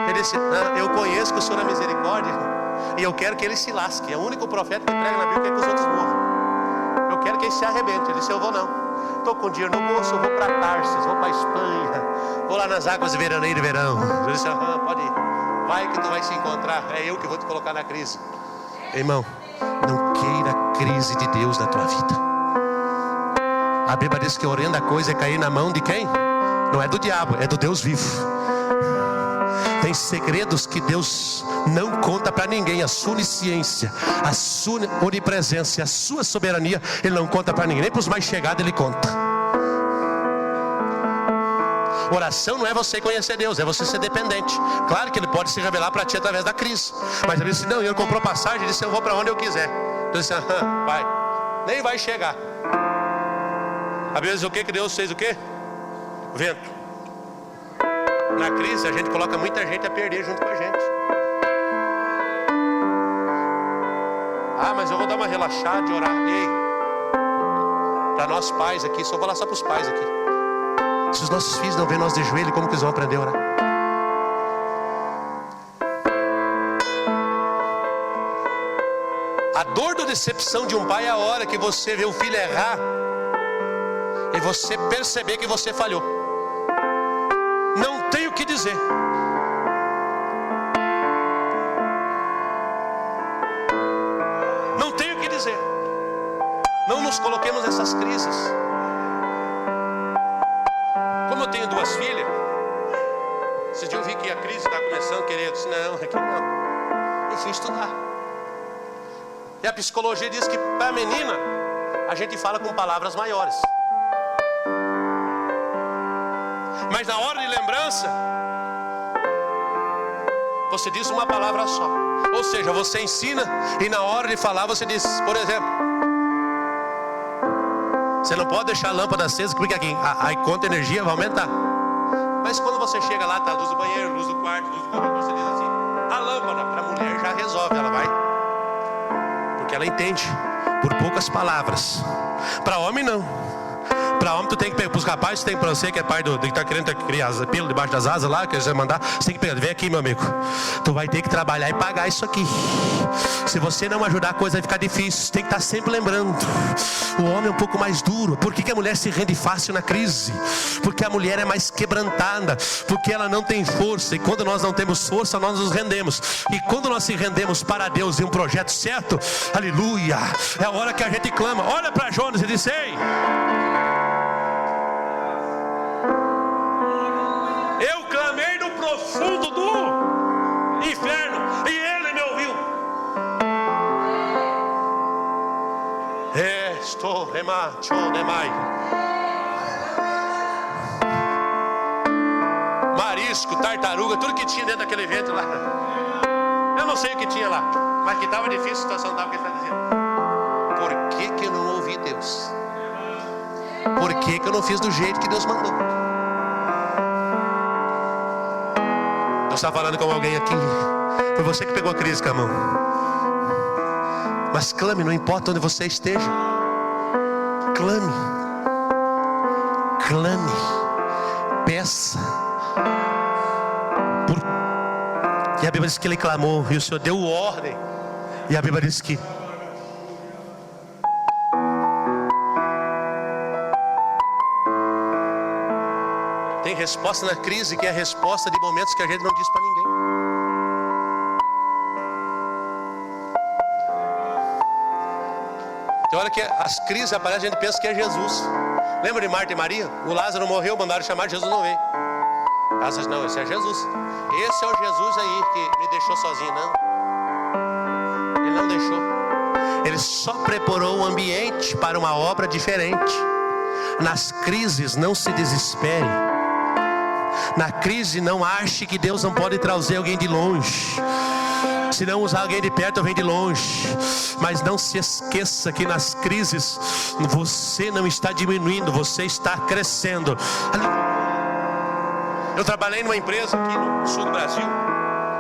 Ele disse, eu conheço que o Senhor é misericórdia e eu quero que ele se lasque. É o único profeta que prega na Bíblia que é que os outros morram. Eu quero que ele se arrebente. Ele disse, eu vou não. Estou com dinheiro no bolso, eu vou para Tarsis, vou para Espanha, vou lá nas águas de veraneio de verão. Ele disse, pode ir. Vai que tu vai se encontrar. É eu que vou te colocar na crise. Irmão, não queira a crise de Deus na tua vida. A Bíblia diz que a horrenda coisa é cair na mão de quem? Não é do diabo, é do Deus vivo. Tem segredos que Deus não conta para ninguém. A sua onisciência, a sua onipresença, a sua soberania, Ele não conta para ninguém. Nem para os mais chegados Ele conta. Oração não é você conhecer Deus, é você ser dependente. Claro que Ele pode se revelar para ti através da crise. Mas Ele disse, não, Ele comprou passagem, Ele disse, eu vou para onde eu quiser. Então Ele disse, vai, nem vai chegar. A Bíblia diz o que Deus fez o quê? Vento. Na crise a gente coloca muita gente a perder junto com a gente. Mas eu vou dar uma relaxada de orar. Ei, para nós pais aqui, só vou falar só para os pais aqui. Se os nossos filhos não veem nós de joelho, como que eles vão aprender a orar? A dor da decepção de um pai é a hora que você vê o filho errar e você perceber que você falhou. Não tem o que dizer. Não tem o que dizer. Não nos coloquemos nessas crises. Como eu tenho 2 filhas, esse dia eu vi que a crise está começando, querendo, eu disse, não, aqui não. Eu fui estudar. E a psicologia diz que para a menina, a gente fala com palavras maiores. Mas na hora de lembrança, você diz uma palavra só. Ou seja, você ensina e na hora de falar você diz, por exemplo, você não pode deixar a lâmpada acesa, porque aqui a conta de energia vai aumentar. Mas quando você chega lá, tá a luz do banheiro, luz do quarto, luz do corredor, você diz assim, a lâmpada para a mulher já resolve, ela vai. Porque ela entende por poucas palavras. Para homem não. Para homem tu tem que pegar, para os rapazes tem para você que é pai do que está querendo criar pelo debaixo das asas lá, que você vai mandar, você tem que pegar, vem aqui meu amigo, tu vai ter que trabalhar e pagar isso aqui. Se você não ajudar a coisa vai ficar difícil, tem que estar sempre lembrando. O homem é um pouco mais duro. Por que a mulher se rende fácil na crise? Porque a mulher é mais quebrantada, porque ela não tem força, e quando nós não temos força nós nos rendemos, e quando nós se rendemos para Deus em um projeto certo, aleluia, é a hora que a gente clama. Olha para Jonas e diz, ei, eu clamei no profundo do inferno e ele me ouviu. Estou demais. Marisco, tartaruga, tudo que tinha dentro daquele vento lá. Eu não sei o que tinha lá, mas que estava difícil a situação, estava o que ele está dizendo. Por que eu não ouvi Deus? Por que eu não fiz do jeito que Deus mandou? Deus está falando com alguém aqui. Foi você que pegou a crise com a mão. Mas clame, não importa onde você esteja. Clame. Peça. E a Bíblia diz que ele clamou e o Senhor deu ordem. E a Bíblia diz que tem resposta na crise, que é a resposta de momentos que a gente não diz para ninguém. Tem hora que as crises aparecem, a gente pensa que é Jesus. Lembra de Marta e Maria? O Lázaro morreu, mandaram chamar, Jesus não veio. Ela disse, não, esse é Jesus. Esse é o Jesus aí que me deixou sozinho. Não, ele não deixou. Ele só preparou o ambiente para uma obra diferente. Nas crises não se desespere. Na crise não ache que Deus não pode trazer alguém de longe. Se não usar alguém de perto, vem de longe. Mas não se esqueça que nas crises você não está diminuindo, você está crescendo. Eu trabalhei numa empresa aqui no sul do Brasil.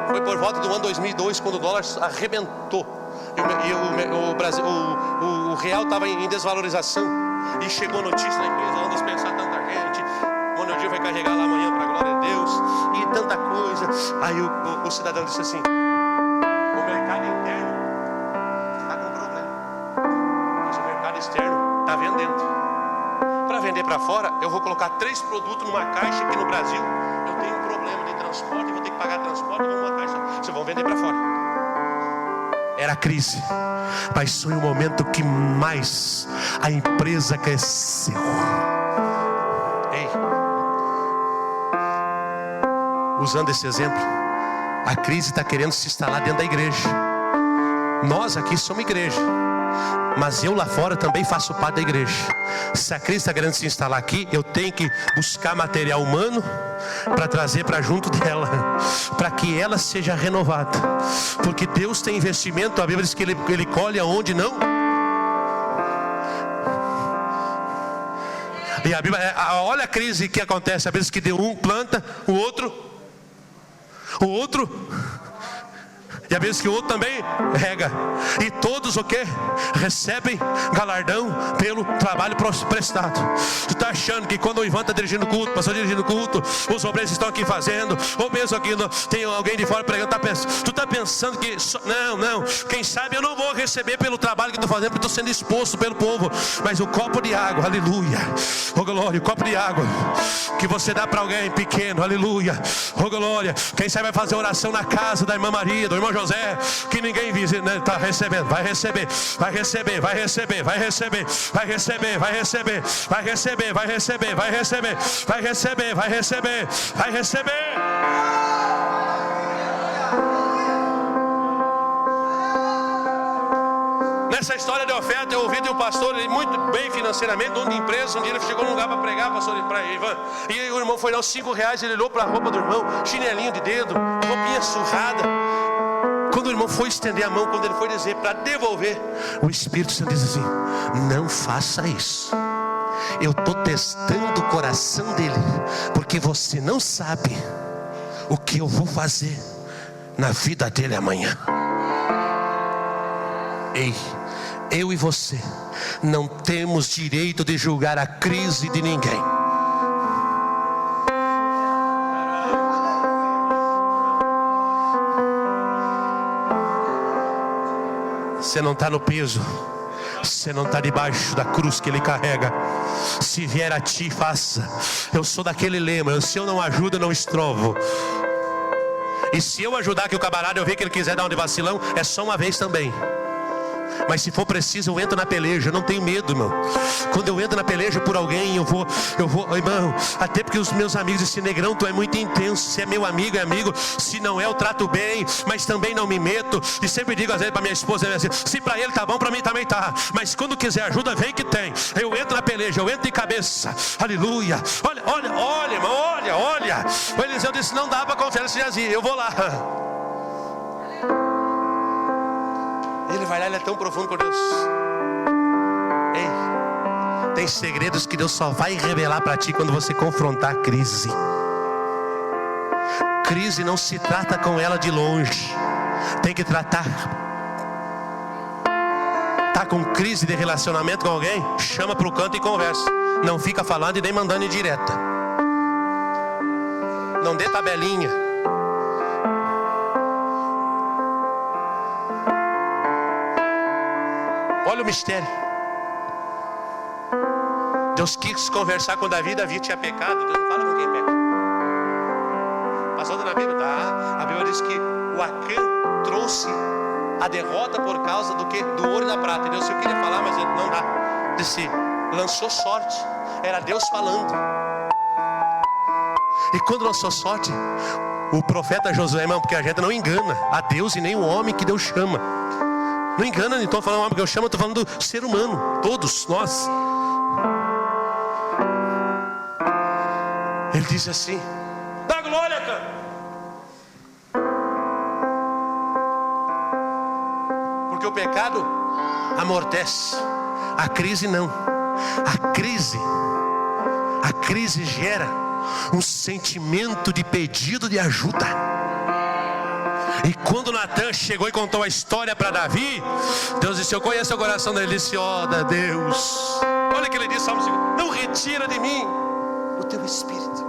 Foi por volta do ano 2002, quando o dólar arrebentou e o real estava em desvalorização. E chegou notícia na empresa, vão dispensar tanta gente, o Monodil vai carregar lá amanhã para a glória de Deus, e tanta coisa. Aí o cidadão disse assim, o mercado interno está com problema, mas o mercado externo está vendendo. Para vender para fora, eu vou colocar 3 produtos numa caixa aqui no Brasil. Eu tenho um problema de transporte, vou ter que pagar transporte numa caixa. Vocês vão vender para fora. Era crise, mas foi o momento que mais a empresa cresceu. Ei, usando esse exemplo, a crise está querendo se instalar dentro da igreja. Nós aqui somos igreja, mas eu lá fora também faço parte da igreja. Se a crise está querendo se instalar aqui, eu tenho que buscar material humano para trazer para junto dela, para que ela seja renovada. Porque Deus tem investimento, a Bíblia diz que Ele colhe aonde não. E a Bíblia, olha a crise que acontece. A Bíblia diz que deu um planta, o outro E a vez que o outro também rega. E todos o que? Recebem galardão pelo trabalho prestado. Tu está achando que quando o Ivan está dirigindo o culto, o pastor dirigindo o culto, os obreiros estão aqui fazendo, ou mesmo aqui tem alguém de fora pregando, tu está pensando que não, quem sabe eu não vou receber pelo trabalho que estou fazendo, porque estou sendo exposto pelo povo. Mas o copo de água, aleluia, oh glória, o copo de água que você dá para alguém pequeno, aleluia, oh glória. Quem sabe vai fazer oração na casa da irmã Maria, do irmão José, que ninguém visita, né? Está recebendo, vai receber, vai receber, vai receber, vai receber, vai receber, vai receber, vai receber, vai receber, vai receber, vai receber, vai receber, vai receber. Nessa história de oferta, eu ouvi de um pastor, ele muito bem financeiramente, dono de empresa. Um dia ele chegou num lugar para pregar, pastor, para Ivan, e o irmão foi dar os R$5, ele olhou para a roupa do irmão, chinelinho de dedo, roupinha surrada. Quando o irmão foi estender a mão, quando ele foi dizer para devolver, o Espírito Santo diz assim: não faça isso. Eu estou testando o coração dele, porque você não sabe o que eu vou fazer na vida dele amanhã. Ei, eu e você não temos direito de julgar a crise de ninguém. Você não está no peso, você não está debaixo da cruz que ele carrega. Se vier a ti, faça. Eu sou daquele lema: se eu não ajudo, eu não estrovo. E se eu ajudar que o camarada, eu ver que ele quiser dar um de vacilão, é só uma vez também. Mas se for preciso, eu entro na peleja. Eu não tenho medo, irmão. Quando eu entro na peleja por alguém, eu vou, irmão. Até porque os meus amigos dizem: negrão, tu é muito intenso. Se é meu amigo, é amigo. Se não é, eu trato bem, mas também não me meto. E sempre digo às vezes para minha esposa assim: se para ele tá bom, para mim também tá. Mas quando quiser ajuda, vem que tem. Eu entro na peleja, eu entro de cabeça. Aleluia. Olha, irmão, olha. O Eliseu disse: não dá para confiar nesse Geazi, eu vou lá. Ele vai lá, ele é tão profundo com Deus. Ei, tem segredos que Deus só vai revelar para ti quando você confrontar a crise. Crise não se trata com ela de longe, tem que tratar. Tá com crise de relacionamento com alguém? Chama para o canto e conversa. Não fica falando e nem mandando em direta. Não dê tabelinha. Olha o mistério. Deus quis conversar com Davi. Davi tinha pecado. Deus não fala com quem peca. Passando na Bíblia, tá? A Bíblia diz que o Acã trouxe a derrota por causa do que? Do ouro e da prata. E Deus, eu queria falar, mas não dá. Disse, lançou sorte. Era Deus falando. E quando lançou sorte, o profeta Josué, irmão, porque a gente não engana a Deus e nem o homem que Deus chama. Não engana, não estou falando homem que eu chamo, estou falando do ser humano, todos nós. Ele disse assim: dá glória, cara. Porque o pecado amortece, a crise não. A crise gera um sentimento de pedido de ajuda. E quando Natan chegou e contou a história para Davi, Deus disse: eu conheço o coração dele. Ele disse: ó, Deus, olha o que ele disse, Salmo 5: não retira de mim o teu espírito.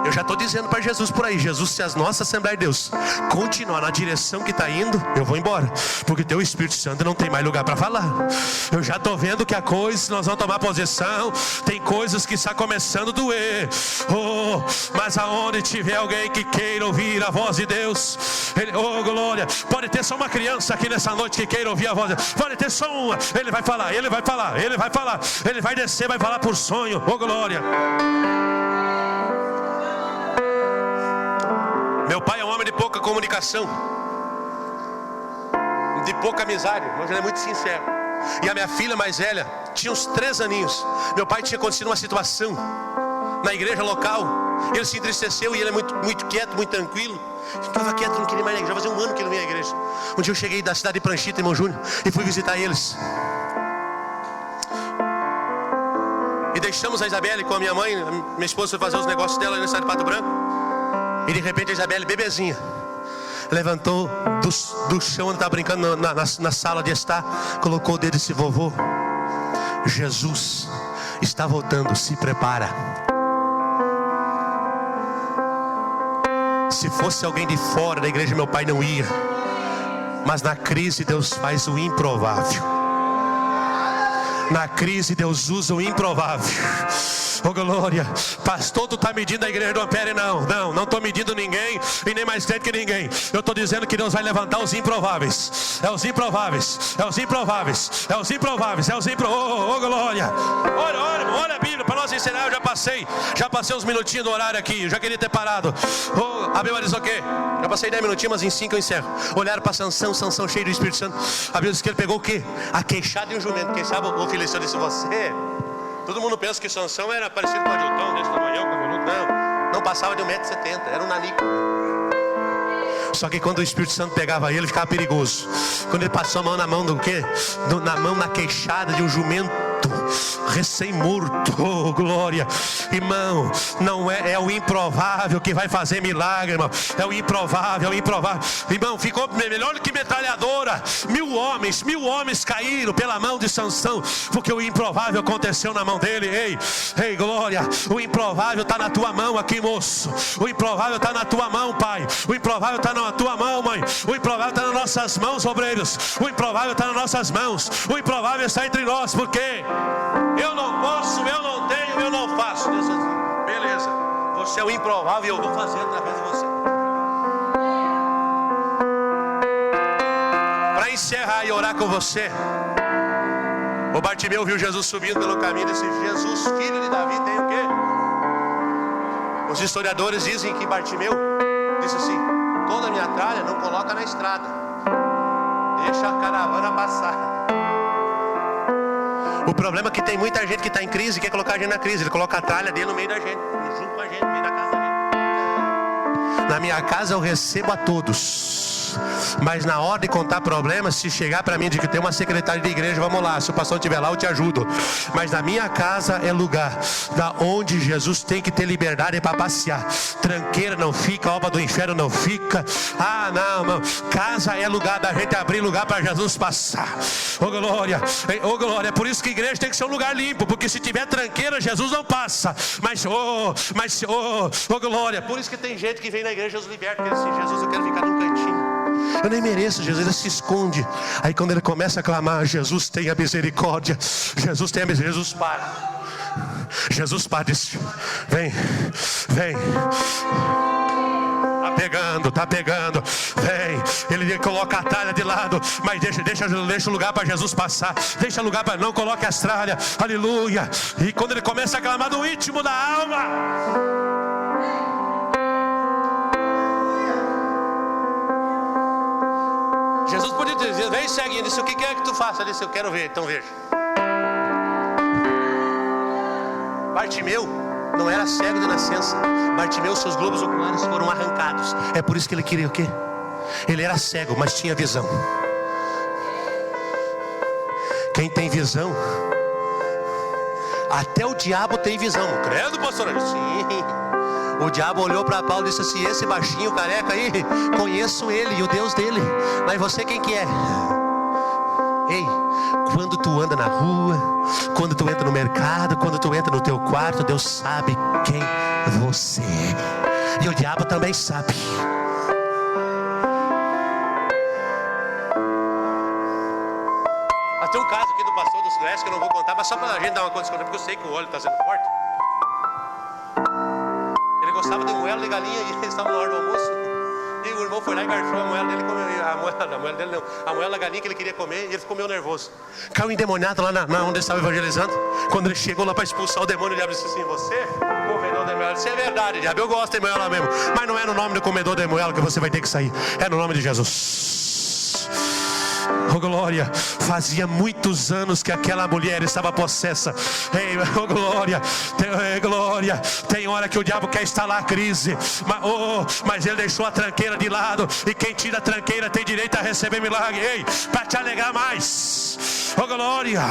Eu já estou dizendo para Jesus por aí: Jesus, se as nossas Assembleia de Deus continuar na direção que está indo, eu vou embora, porque teu Espírito Santo não tem mais lugar para falar. Eu já estou vendo que há coisas, nós vamos tomar posição, tem coisas que está começando a doer. Mas aonde tiver alguém que queira ouvir a voz de Deus, glória, pode ter só uma criança aqui nessa noite que queira ouvir a voz de Deus, pode ter só uma, ele vai falar, ele vai descer, vai falar por sonho, glória. Meu pai é um homem de pouca comunicação, de pouca amizade, mas ele é muito sincero. E a minha filha mais velha tinha uns 3 aninhos. Meu pai tinha acontecido uma situação na igreja local. Ele se entristeceu e ele é muito quieto, muito tranquilo. Ficava quieto, não queria mais na igreja. Já fazia 1 ano que ele não ia à igreja. Um dia eu cheguei da cidade de Pranchita, irmão Júnior, e fui visitar eles. E deixamos a Isabelle com a minha mãe. Minha esposa foi fazer os negócios dela na cidade de Pato Branco. E de repente a Isabelle, bebezinha, levantou do chão onde estava brincando na sala de estar, colocou o dedo e disse: vovô, Jesus está voltando, se prepara. Se fosse alguém de fora da igreja, meu pai não ia. Mas na crise Deus faz o improvável. Na crise Deus usa o improvável. Oh glória, pastor, tu está medindo a igreja do Ampere? Não estou medindo ninguém e nem mais crente que ninguém. Eu estou dizendo que Deus vai levantar os improváveis. É os improváveis, é os improváveis, é os improváveis, é os improváveis. Oh glória, olha a Bíblia para nós ensinar. Eu já passei uns minutinhos do horário aqui, eu já queria ter parado. A Bíblia diz o quê? Já passei 10 minutinhos, mas em 5 eu encerro. Olharam para Sansão cheio do Espírito Santo. A Bíblia diz que ele pegou o quê? A queixada e um jumento. Quem sabe o filisteu disse: você... Todo mundo pensa que Sansão era parecido com o Adilton, desse tamanhão, cabeludo. Não passava de 1,70 m, era um nanico. Só que quando o Espírito Santo pegava ele, ficava perigoso. Quando ele passou a mão na mão do quê? Na queixada de um jumento recém-morto. Oh glória, irmão, não é o improvável que vai fazer milagre, irmão. É o improvável, irmão. Ficou melhor do que metralhadora. 1000 homens caíram pela mão de Sansão, porque o improvável aconteceu na mão dele. Ei glória, o improvável está na tua mão aqui, moço. O improvável está na tua mão, pai. O improvável está na tua mão, mãe. O improvável está nas nossas mãos, obreiros. O improvável está nas nossas mãos. O improvável está entre nós, porque eu não posso, eu não tenho, eu não faço. Beleza, você é o improvável e eu vou fazer através de você. Para encerrar e orar com você, o Bartimeu viu Jesus subindo pelo caminho e disse: Jesus, filho de Davi, tem o quê? Os historiadores dizem que Bartimeu disse assim: toda a minha tralha não coloca na estrada, deixa a caravana passar. O problema é que tem muita gente que está em crise e quer colocar a gente na crise. Ele coloca a tralha dele no meio da gente, junto com a gente, no meio da casa da gente. Na minha casa eu recebo a todos, mas na hora de contar problemas, se chegar para mim de que tem uma secretária de igreja, vamos lá, se o pastor estiver lá eu te ajudo. Mas na minha casa é lugar da onde Jesus tem que ter liberdade para passear. Tranqueira não fica, obra do inferno não fica. Não, casa é lugar da gente abrir lugar para Jesus passar. Oh glória, por isso que a igreja tem que ser um lugar limpo, porque se tiver tranqueira, Jesus não passa. Mas glória, por isso que tem gente que vem na igreja, Jesus liberta, porque ele diz: Jesus, eu quero ficar num cantinho, eu nem mereço. Jesus, ele se esconde. Aí quando ele começa a clamar: Jesus tenha misericórdia, Jesus tenha misericórdia, Jesus para, diz: vem. Tá pegando, vem. Ele coloca a tralha de lado, mas deixa lugar para Jesus passar. Deixa lugar para, não coloque as tralhas, aleluia. E quando ele começa a clamar do íntimo da alma, Jesus podia dizer: vem, segue. Ele disse: o que quer que tu faça? Ele disse: eu quero ver, então veja. Bartimeu não era cego de nascença. Bartimeu, seus globos oculares foram arrancados. É por isso que ele queria o quê? Ele era cego, mas tinha visão. Quem tem visão, até o diabo tem visão. Credo, pastor? Sim. O diabo olhou para Paulo e disse assim: esse baixinho careca aí, conheço ele e o Deus dele, mas você quem que é? Ei, quando tu anda na rua, quando tu entra no mercado, quando tu entra no teu quarto, Deus sabe quem você é. E o diabo também sabe. Tem um caso aqui do pastor dos Grécios que eu não vou contar, mas só para a gente dar uma conta, porque eu sei que o óleo está sendo forte. Ele gostava de moela de galinha e eles estavam na hora do almoço. E o irmão foi lá e garfou a moela dele, comeu a moela da galinha que ele queria comer, e ele comeu nervoso. Caiu endemoniado lá na onde ele estava evangelizando. Quando ele chegou lá para expulsar o demônio, o diabo disse assim: você, comedor de moela? Isso é verdade, diabo, eu gosto de moela mesmo, mas não é no nome do comedor de moela que você vai ter que sair, é no nome de Jesus. Oh glória, fazia muitos anos que aquela mulher estava possessa. Ei, oh glória, glória. Tem hora que o diabo quer instalar a crise, mas ele deixou a tranqueira de lado. E quem tira a tranqueira tem direito a receber milagre. Ei, para te alegrar mais. Oh glória,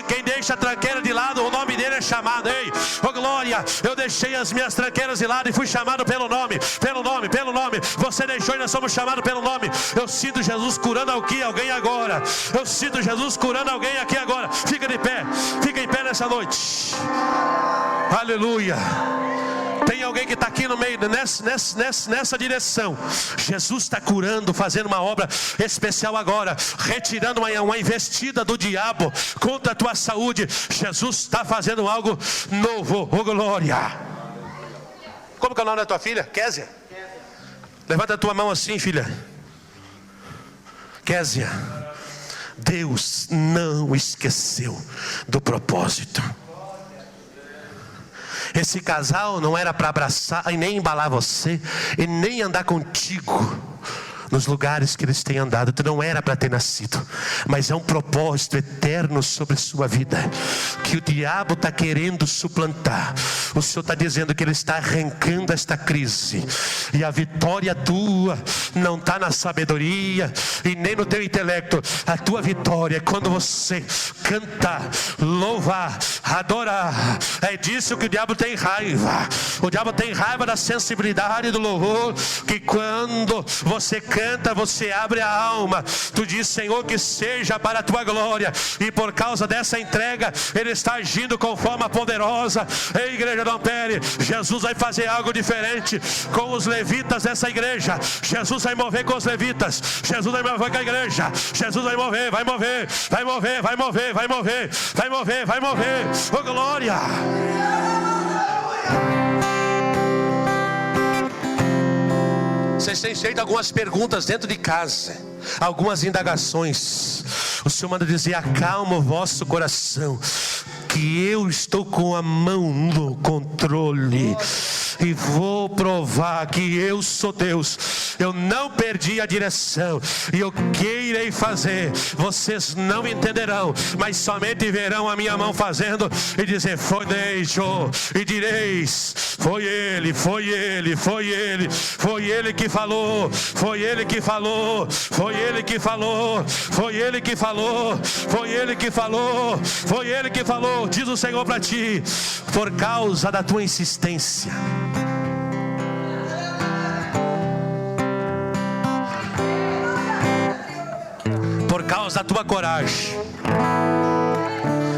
quem deixa a tranqueira de lado, o nome dele é chamado. Ei, oh glória, eu deixei as minhas tranqueiras de lado e fui chamado pelo nome. Pelo nome. Você deixou e nós somos chamados pelo nome. Eu sinto Jesus curando alguém agora. Eu sinto Jesus curando alguém aqui agora. Fica em pé nessa noite. Aleluia. Tem alguém que está aqui no meio, nessa direção. Jesus está curando, fazendo uma obra especial agora, retirando uma investida do diabo contra a tua saúde. Jesus está fazendo algo novo. Oh glória. Como que é o nome da tua filha? Késia? Levanta a tua mão assim, filha. Késia, Deus não esqueceu do propósito. Esse casal não era para abraçar e nem embalar você e nem andar contigo nos lugares que eles têm andado. Tu não era para ter nascido, mas é um propósito eterno sobre sua vida que o diabo está querendo suplantar. O Senhor está dizendo que Ele está arrancando esta crise, e a vitória tua não está na sabedoria e nem no teu intelecto. A tua vitória é quando você cantar, louvar, adorar. É disso que o diabo tem raiva. O diabo tem raiva da sensibilidade do louvor, que quando você canta, você abre a alma. Tu diz: Senhor, que seja para a tua glória. E por causa dessa entrega, Ele está agindo com forma poderosa. Ei, igreja do Ampere, Jesus vai fazer algo diferente com os levitas dessa igreja. Jesus vai mover com os levitas. Jesus vai mover com a igreja. Jesus vai mover, vai mover, vai mover, vai mover, vai mover, vai mover, vai mover. Oh glória. Vocês têm feito algumas perguntas dentro de casa, algumas indagações. O Senhor manda dizer: acalma o vosso coração, que eu estou com a mão no controle e vou provar que eu sou Deus. Eu não perdi a direção, e o que irei fazer vocês não entenderão, mas somente verão a minha mão fazendo, e dizer: foi deixou, e direis: foi ele, foi ele, foi ele, foi ele que falou, foi ele que falou, foi ele que falou, foi ele que falou, foi ele que falou, foi ele que falou. Diz o Senhor para ti: por causa da tua insistência, por causa da tua coragem,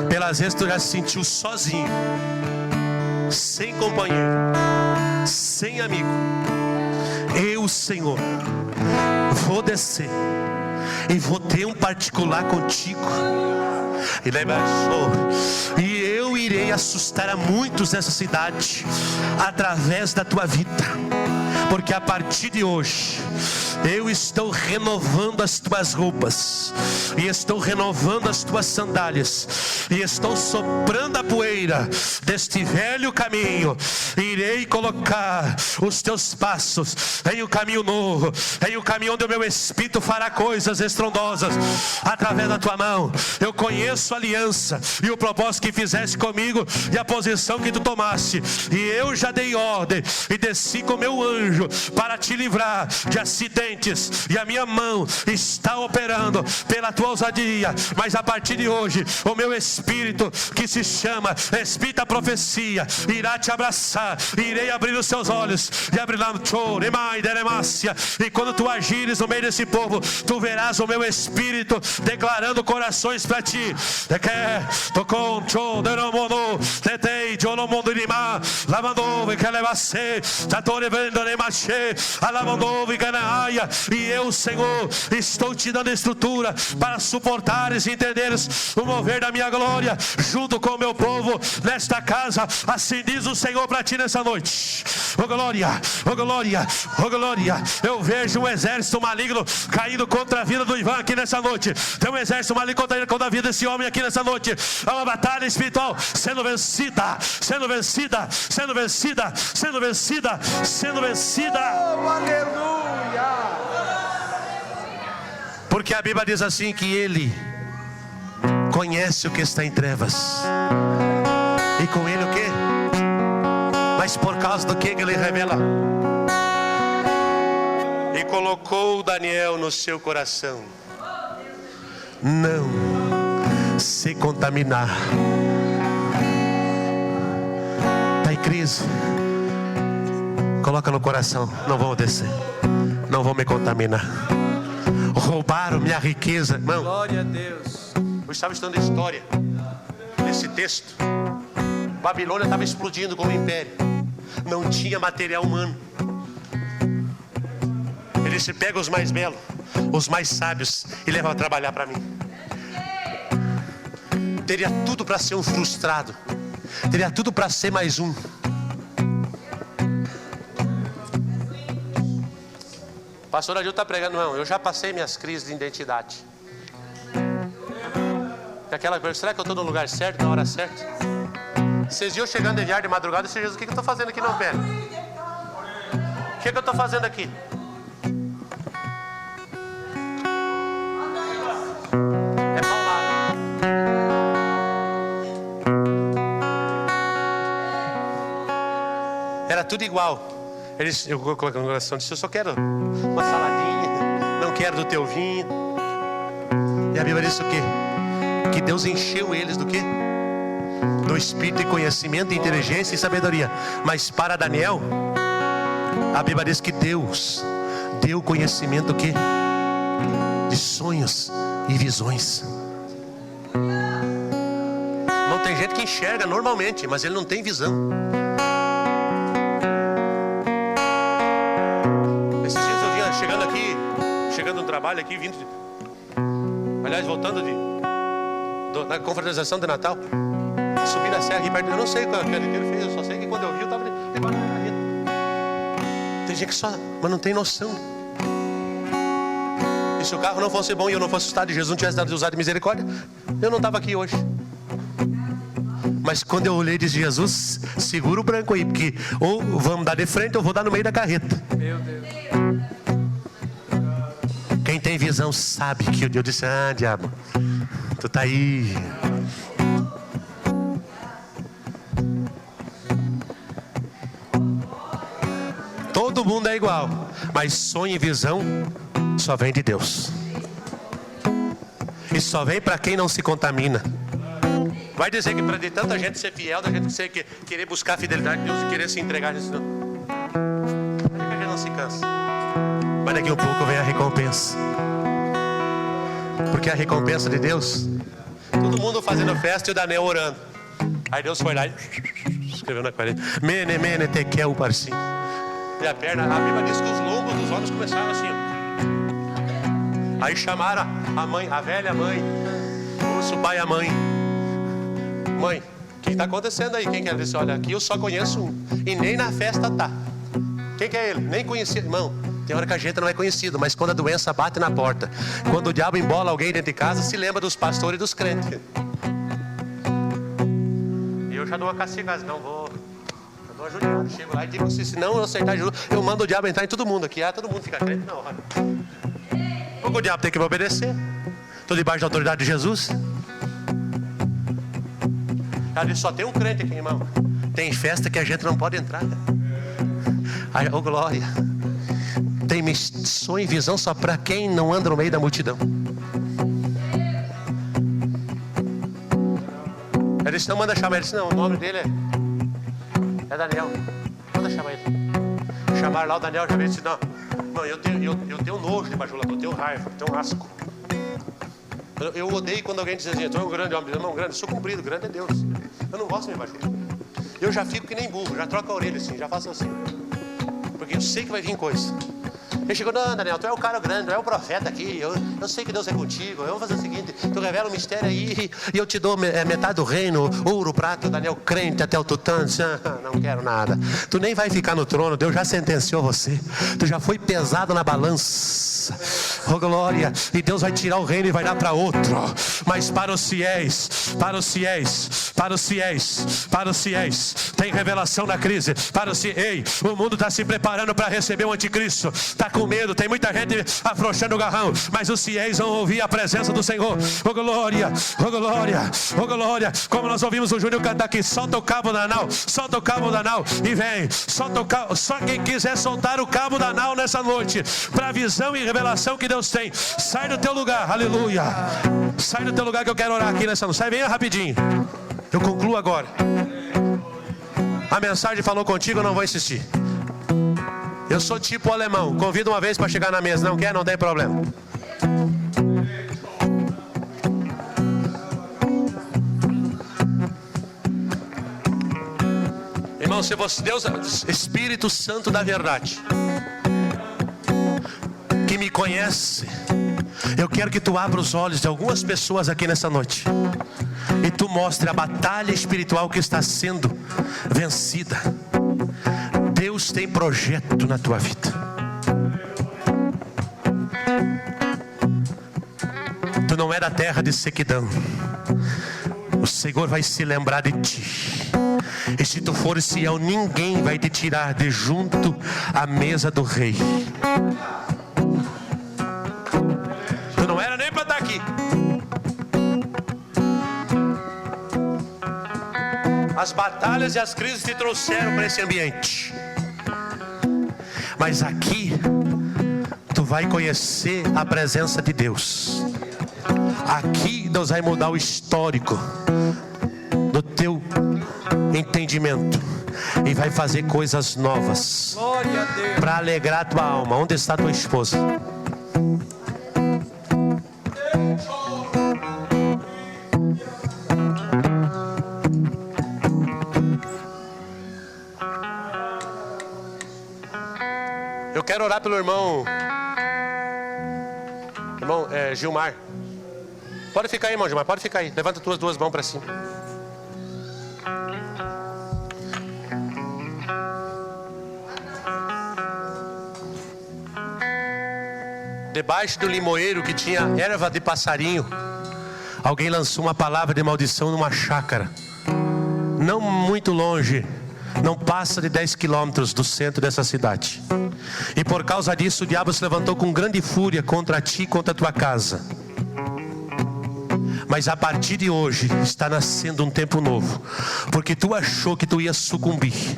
pelas vezes tu já se sentiu sozinho, sem companheiro, sem amigo, eu, Senhor, vou descer e vou ter um particular contigo. E eu irei assustar a muitos nessa cidade através da tua vida, porque a partir de hoje eu estou renovando as tuas roupas, e estou renovando as tuas sandálias, e estou soprando a poeira deste velho caminho. Irei colocar os teus passos em um caminho novo, em um caminho onde o meu Espírito fará coisas estrondosas através da tua mão. Eu conheço a aliança e o propósito que fizeste comigo, e a posição que tu tomaste, e eu já dei ordem e desci com meu anjo para te livrar de acidentes, e a minha mão está operando pela tua ousadia. Mas a partir de hoje, o meu Espírito, que se chama Espírito da Profecia, irá te abraçar, e irei abrir os seus olhos e abrir lá, e quando tu agires no meio desse povo, tu verás o meu Espírito declarando corações para ti. E eu, Senhor, estou te dando estrutura para suportares e entenderes o mover da minha glória junto com o meu povo nesta casa. Assim diz o Senhor para ti nessa noite. Oh glória, oh glória, oh glória. Eu vejo um exército maligno caindo contra a vida do Ivan aqui nessa noite. Tem um exército maligno contra a vida desse homem aqui nessa noite. Há uma batalha espiritual sendo vencida, sendo vencida, sendo vencida, sendo vencida, sendo vencida. Oh, aleluia. Porque a Bíblia diz assim que Ele conhece o que está em trevas. E com Ele o quê? Mas por causa do que Ele revela? E colocou Daniel no seu coração não se contaminar. Está em crise? Coloca no coração: não vou descer, não vou me contaminar. Roubaram minha riqueza, irmão. Glória a Deus. Eu estava estudando história nesse texto. Babilônia estava explodindo como império. Não tinha material humano. Ele se pega os mais belos, os mais sábios, e leva a trabalhar para mim. Teria tudo para ser um frustrado. Teria tudo para ser mais um. Pastor Adil está pregando, não, eu já passei minhas crises de identidade. Aquela coisa, será que eu estou no lugar certo, na hora certa? Vocês viram chegando de viagem de madrugada, e Jesus, o que eu estou fazendo aqui não, pera? O que eu estou fazendo aqui? É paulado. Era tudo igual. Eu coloquei no coração, disse: eu só quero uma saladinha, não quero do teu vinho. E a Bíblia diz o quê? Que Deus encheu eles do quê? Do espírito de conhecimento, inteligência e sabedoria. Mas para Daniel, a Bíblia diz que Deus deu conhecimento do quê? De sonhos e visões. Não tem gente que enxerga normalmente, mas ele não tem visão. Chegando no trabalho aqui, vindo aliás, voltando da confraternização de Natal, subi na serra aqui perto. Eu não sei o que ele fez, eu só sei que quando eu vi, eu estava debaixo da carreta. Tem gente que só, mas não tem noção. E se o carro não fosse bom e eu não fosse assustado e Jesus não tivesse dado usado de misericórdia, eu não estava aqui hoje. Mas quando eu olhei, disse: Jesus, segura o branco aí, porque ou vamos dar de frente ou vou dar no meio da carreta. Meu Deus. Quem tem visão sabe que eu disse: ah, diabo, tu tá aí. Todo mundo é igual, mas sonho e visão só vem de Deus. E só vem para quem não se contamina. Vai dizer que para de tanta gente ser fiel, da gente querer buscar a fidelidade de Deus e querer se entregar nisso, não. Por que a gente não se cansa? Mas daqui a um pouco vem a recompensa. Porque a recompensa de Deus, todo mundo fazendo festa e o Daniel orando. Aí Deus foi lá e escreveu na parede: Mene, mene, tekel, parsim. E a perna, a Bíblia diz que os lombos dos homens começaram assim, ó. Aí chamaram a mãe, a velha mãe, o pai e a mãe: mãe, o que está acontecendo aí? Quem que é? Ele disse: olha, aqui eu só conheço um, e nem na festa tá. Quem que é ele? Nem conhecido, irmão. Tem hora que a gente não é conhecido, mas quando a doença bate na porta, quando o diabo embola alguém dentro de casa, se lembra dos pastores e dos crentes. E eu já dou uma cacicada, não vou. Eu dou uma judiada, chego lá e digo: se não eu acertar Jesus, eu mando o diabo entrar em todo mundo aqui. Ah, todo mundo fica crente na hora. Porque o diabo tem que me obedecer. Estou debaixo da autoridade de Jesus. Ali só tem um crente aqui, irmão. Tem festa que a gente não pode entrar. Ai, oh glória. Tem missão e visão só para quem não anda no meio da multidão. Ele disse: não, manda chamar. Ele disse: não, o nome dele é Daniel. Manda chamar ele. Chamaram lá o Daniel, já veio e disse: não, eu tenho nojo de bajulador, eu tenho raiva, eu tenho asco. Eu odeio quando alguém diz assim: tu é um grande homem. Não, grande, eu sou comprido, grande é Deus. Eu não gosto de me bajular. Eu já fico que nem burro, já troco a orelha assim, já faço assim. Porque eu sei que vai vir coisa. Ele chegou: não, Daniel, tu é o cara grande, tu é o profeta aqui, eu sei que Deus é contigo. Eu vou fazer o seguinte: tu revela o mistério aí e eu te dou metade do reino, ouro, prata. Daniel, crente até o tutano, disse: não quero nada. Tu nem vai ficar no trono, Deus já sentenciou você. Tu já foi pesado na balança. Oh glória. E Deus vai tirar o reino e vai dar para outro. Mas para os fiéis, para os fiéis, para os fiéis. Tem revelação na crise, para os fiéis. Ei, o mundo está se preparando para receber o anticristo, está com medo, tem muita gente afrouxando o garrão, mas os fiéis vão ouvir a presença do Senhor. Oh glória, oh glória, oh glória. Como nós ouvimos o Júnior cantar aqui, solta o cabo da nau, solta o cabo da nau e vem, solta o cabo. Só quem quiser soltar o cabo da nau nessa noite, para a visão e revelação que Deus tem, sai do teu lugar, aleluia. Sai do teu lugar que eu quero orar aqui nessa noite. Sai bem rapidinho, eu concluo agora. A mensagem falou contigo, eu não vou insistir. Eu sou tipo alemão, convido uma vez para chegar na mesa, não quer, não tem problema. Irmão, se você, Deus, Espírito Santo da verdade, que me conhece, eu quero que tu abra os olhos de algumas pessoas aqui nessa noite e tu mostre a batalha espiritual que está sendo vencida. Deus tem projeto na tua vida. Tu não é da terra de sequidão. O Senhor vai se lembrar de ti. E se tu fores fiel, ninguém vai te tirar de junto à mesa do rei. Tu não era nem para estar aqui. As batalhas e as crises te trouxeram para esse ambiente. Mas aqui tu vai conhecer a presença de Deus. Aqui Deus vai mudar o histórico do teu entendimento e vai fazer coisas novas para alegrar tua alma. Onde está tua esposa? Eu quero orar pelo irmão Gilmar. Pode ficar aí, irmão Gilmar, pode ficar aí. Levanta tuas duas mãos para cima. Debaixo do limoeiro que tinha erva de passarinho, alguém lançou uma palavra de maldição numa chácara, não muito longe, não passa de 10 quilômetros do centro dessa cidade. E por causa disso o diabo se levantou com grande fúria contra ti e contra a tua casa. Mas a partir de hoje está nascendo um tempo novo, porque tu achou que tu ia sucumbir.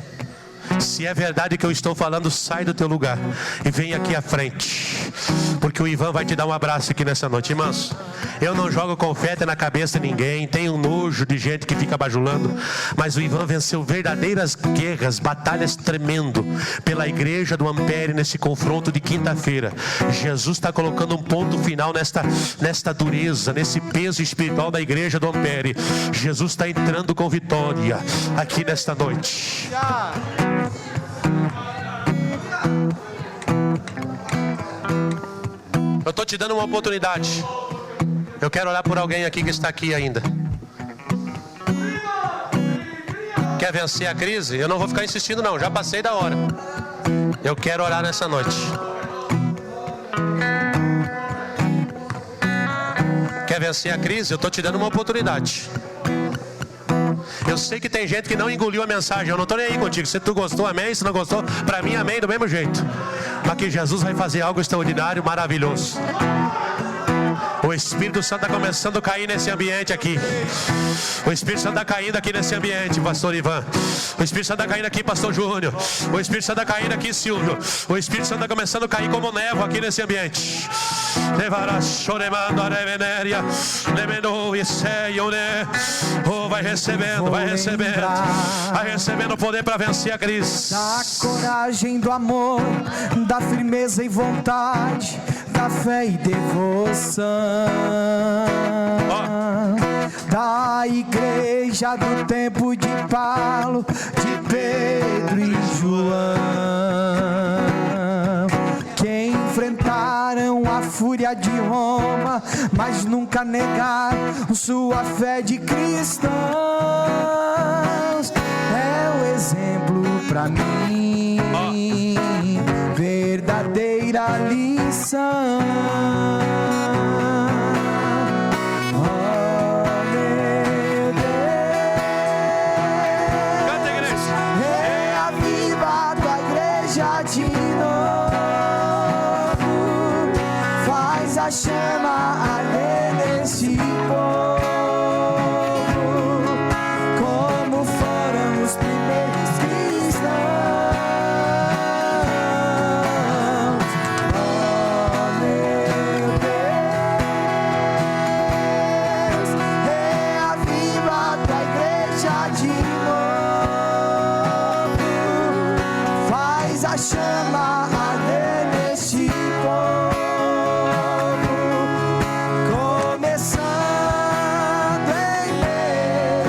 Se é verdade que eu estou falando, sai do teu lugar e vem aqui à frente, porque o Ivan vai te dar um abraço aqui nessa noite. Irmãos, eu não jogo confete na cabeça de ninguém, tenho nojo de gente que fica bajulando, mas o Ivan venceu verdadeiras guerras, batalhas tremendo pela igreja do Ampere nesse confronto de quinta-feira. Jesus está colocando um ponto final nesta dureza, nesse peso espiritual da igreja do Ampere. Jesus está entrando com vitória aqui nesta noite. Eu estou te dando uma oportunidade. Eu quero orar por alguém aqui que está aqui ainda. Quer vencer a crise? Eu não vou ficar insistindo não, já passei da hora. Eu quero orar nessa noite. Quer vencer a crise? Eu estou te dando uma oportunidade. Eu sei que tem gente que não engoliu a mensagem. Eu não estou nem aí contigo. Se tu gostou, amém. Se não gostou, para mim, amém, do mesmo jeito. Mas que Jesus vai fazer algo extraordinário, maravilhoso. O Espírito Santo está começando a cair nesse ambiente aqui. O Espírito Santo está caindo aqui nesse ambiente, pastor Ivan. O Espírito Santo está caindo aqui, pastor Júnior. O Espírito Santo está caindo aqui, Silvio. O Espírito Santo está começando a cair como névoa aqui nesse ambiente. Oh, vai recebendo, vai recebendo. Vai recebendo poder para vencer a crise. Da coragem, do amor, da firmeza e vontade, da fé e devoção, da igreja do tempo de Paulo, de Pedro e João, que enfrentaram a fúria de Roma, mas nunca negaram sua fé de cristãos. É o exemplo para mim, verdadeira lição. Oh, meu Deus, chama arder neste povo, como foram os primeiros cristãos. Oh, meu Deus, reaviva a tua igreja de novo, faz a chama arder neste povo, começando em meu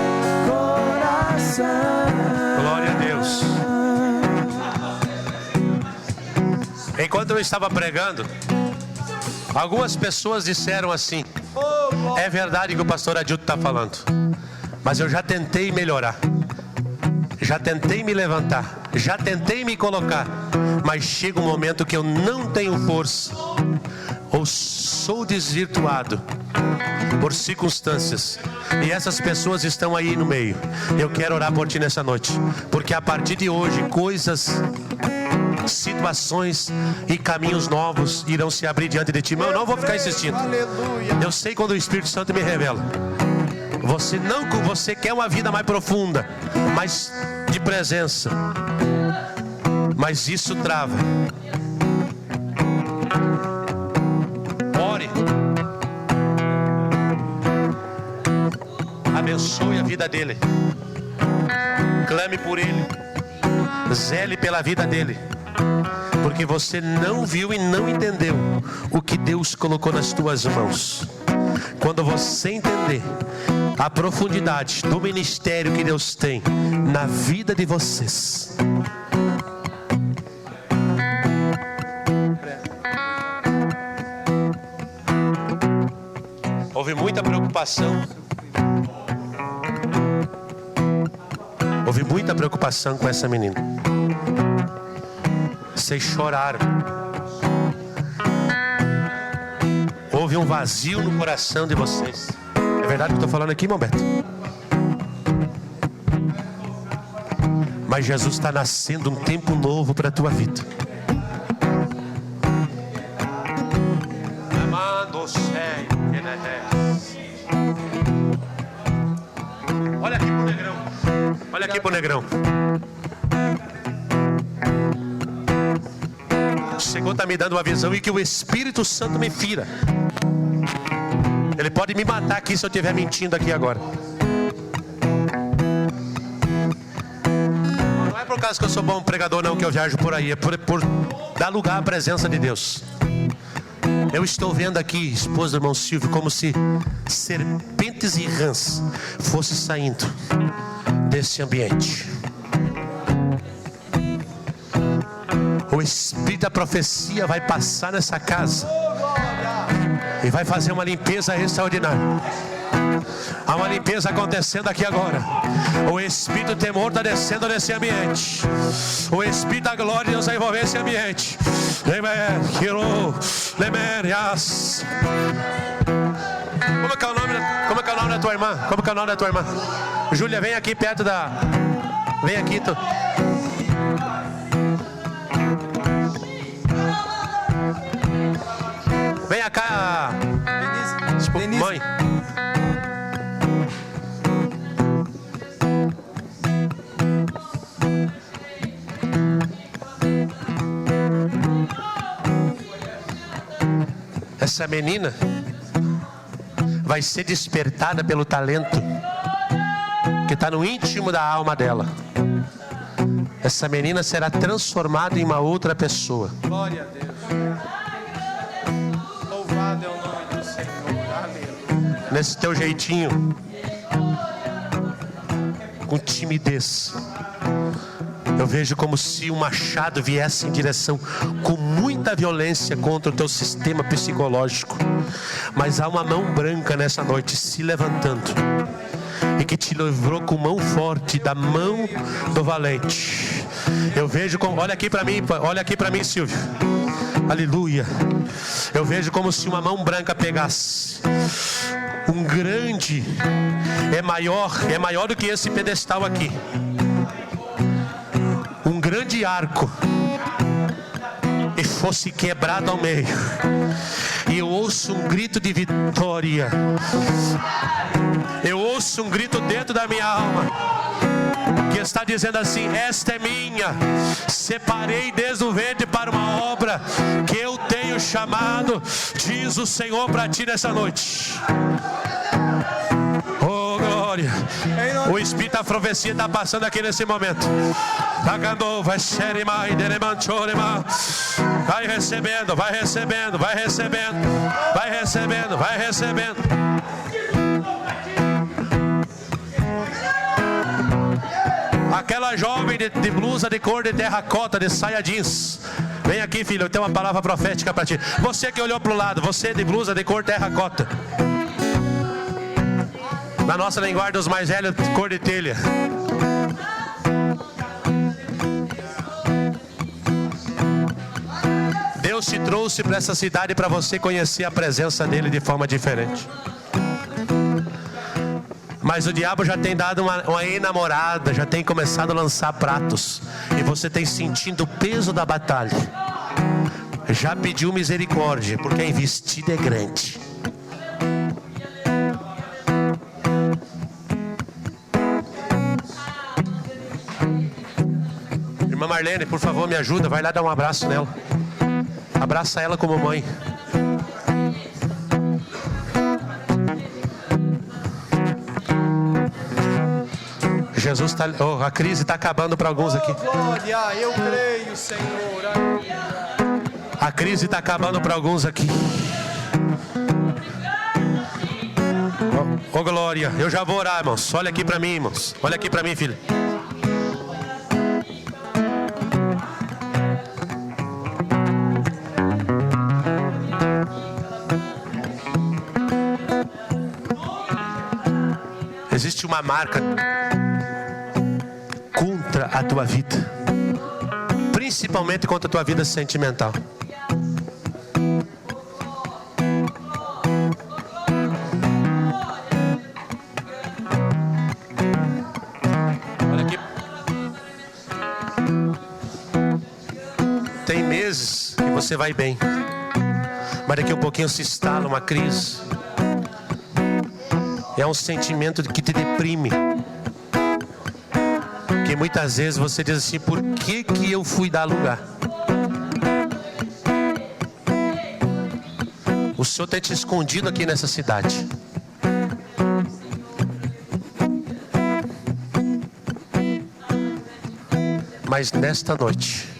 coração. Glória a Deus. Enquanto eu estava pregando, algumas pessoas disseram assim: é verdade que o pastor Adilto está falando, mas eu já tentei melhorar, já tentei me levantar, já tentei me colocar, mas chega um momento que eu não tenho força, ou sou desvirtuado por circunstâncias, e essas pessoas estão aí no meio. Eu quero orar por ti nessa noite, porque a partir de hoje coisas, situações e caminhos novos irão se abrir diante de ti. Mas eu não vou ficar insistindo. Eu sei quando o Espírito Santo me revela. Você quer uma vida mais profunda, mais de presença, mas isso trava. Ore, abençoe a vida dele, clame por ele, zele pela vida dele, porque você não viu e não entendeu o que Deus colocou nas tuas mãos. Quando você entender a profundidade do ministério que Deus tem na vida de vocês, houve muita preocupação. Houve muita preocupação com essa menina. Vocês choraram. Houve um vazio no coração de vocês. É verdade o que eu estou falando aqui, irmão Beto? Mas Jesus está nascendo um tempo novo para a tua vida. Olha aqui pro negrão. Olha aqui pro negrão. O Senhor está me dando uma visão e que o Espírito Santo me fira. Ele pode me matar aqui se eu estiver mentindo aqui agora. Não é por causa que eu sou bom pregador não que eu viajo por aí. É por dar lugar à presença de Deus. Eu estou vendo aqui, esposa do irmão Silvio, como se serpentes e rãs fossem saindo desse ambiente. O Espírito da profecia vai passar nessa casa e vai fazer uma limpeza extraordinária. Há uma limpeza acontecendo aqui agora. O Espírito do temor está descendo nesse ambiente. O Espírito da glória de Deus vai envolver esse ambiente. Como é que é o nome da tua irmã? Como que é o nome da tua irmã? Júlia, vem aqui perto da... Vem aqui, tu. Vem cá, Denise. Mãe. Essa menina vai ser despertada pelo talento que está no íntimo da alma dela. Essa menina será transformada em uma outra pessoa. Glória a Deus. Louvado é o nome do Senhor. Aleluia. Nesse teu jeitinho, com timidez, eu vejo como se um machado viesse em direção com muita violência contra o teu sistema psicológico. Mas há uma mão branca nessa noite se levantando e que te livrou com mão forte da mão do valente. Eu vejo como, olha aqui para mim, Silvio. Aleluia. Eu vejo como se uma mão branca pegasse um grande, é maior do que esse pedestal aqui. Um grande arco, e fosse quebrado ao meio. E eu ouço um grito de vitória. Eu ouço um grito dentro da minha alma, que está dizendo assim: esta é minha. Separei desde o ventre para uma obra que eu tenho chamado, diz o Senhor para ti nessa noite. Oh, glória. O Espírito da profecia está passando aqui nesse momento. Vai recebendo, vai recebendo, vai recebendo, vai recebendo, vai recebendo. Aquela jovem de blusa de cor de terracota, de saia jeans. Vem aqui, filho, eu tenho uma palavra profética para ti. Você que olhou para o lado, você de blusa de cor terracota. Na nossa linguagem dos mais velhos, cor de telha. Deus te trouxe para essa cidade para você conhecer a presença dele de forma diferente. Mas o diabo já tem dado uma enamorada, já tem começado a lançar pratos. E você tem sentindo o peso da batalha. Já pediu misericórdia, porque a investida é grande. Irmã Marlene, por favor, me ajuda. Vai lá dar um abraço nela. Abraça ela como mãe. Jesus está... Oh, a crise está acabando para alguns aqui. Glória, eu creio, Senhor. A crise está acabando para alguns aqui. Oh, glória. Eu já vou orar, irmãos. Olha aqui para mim, irmãos. Olha aqui para mim, filho. Existe uma marca contra a tua vida, principalmente contra a tua vida sentimental. Olha aqui. Tem meses que você vai bem, mas daqui a um pouquinho se instala uma crise. É um sentimento que te deprime. Que muitas vezes você diz assim: por que eu fui dar lugar? O Senhor tem te escondido aqui nessa cidade. Mas nesta noite,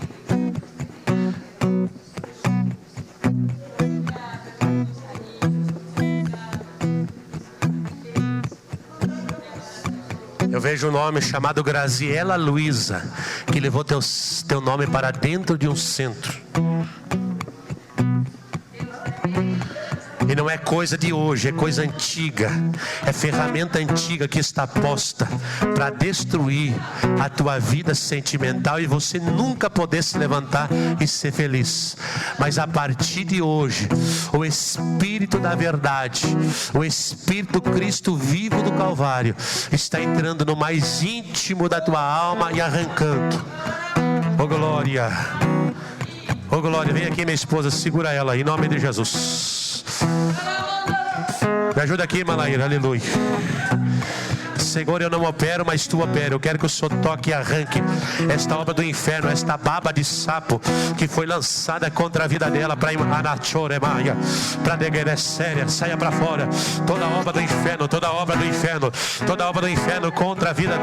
eu vejo um nome chamado Graziela Luiza, que levou teu nome para dentro de um centro. E não é coisa de hoje, é coisa antiga. É ferramenta antiga que está posta para destruir a tua vida sentimental e você nunca poder se levantar e ser feliz. Mas a partir de hoje, o Espírito da verdade, o Espírito Cristo vivo do Calvário, está entrando no mais íntimo da tua alma e arrancando. Oh glória, oh glória. Vem aqui, minha esposa, segura ela em nome de Jesus. Me ajuda aqui, Malaíra, aleluia. Senhor, eu não opero, mas tu opera. Eu quero que o Senhor toque e arranque esta obra do inferno, esta baba de sapo que foi lançada contra a vida dela para Anachoremaia, para Degeresséria. Saia para fora toda obra do inferno, toda obra do inferno, toda obra do inferno contra a vida,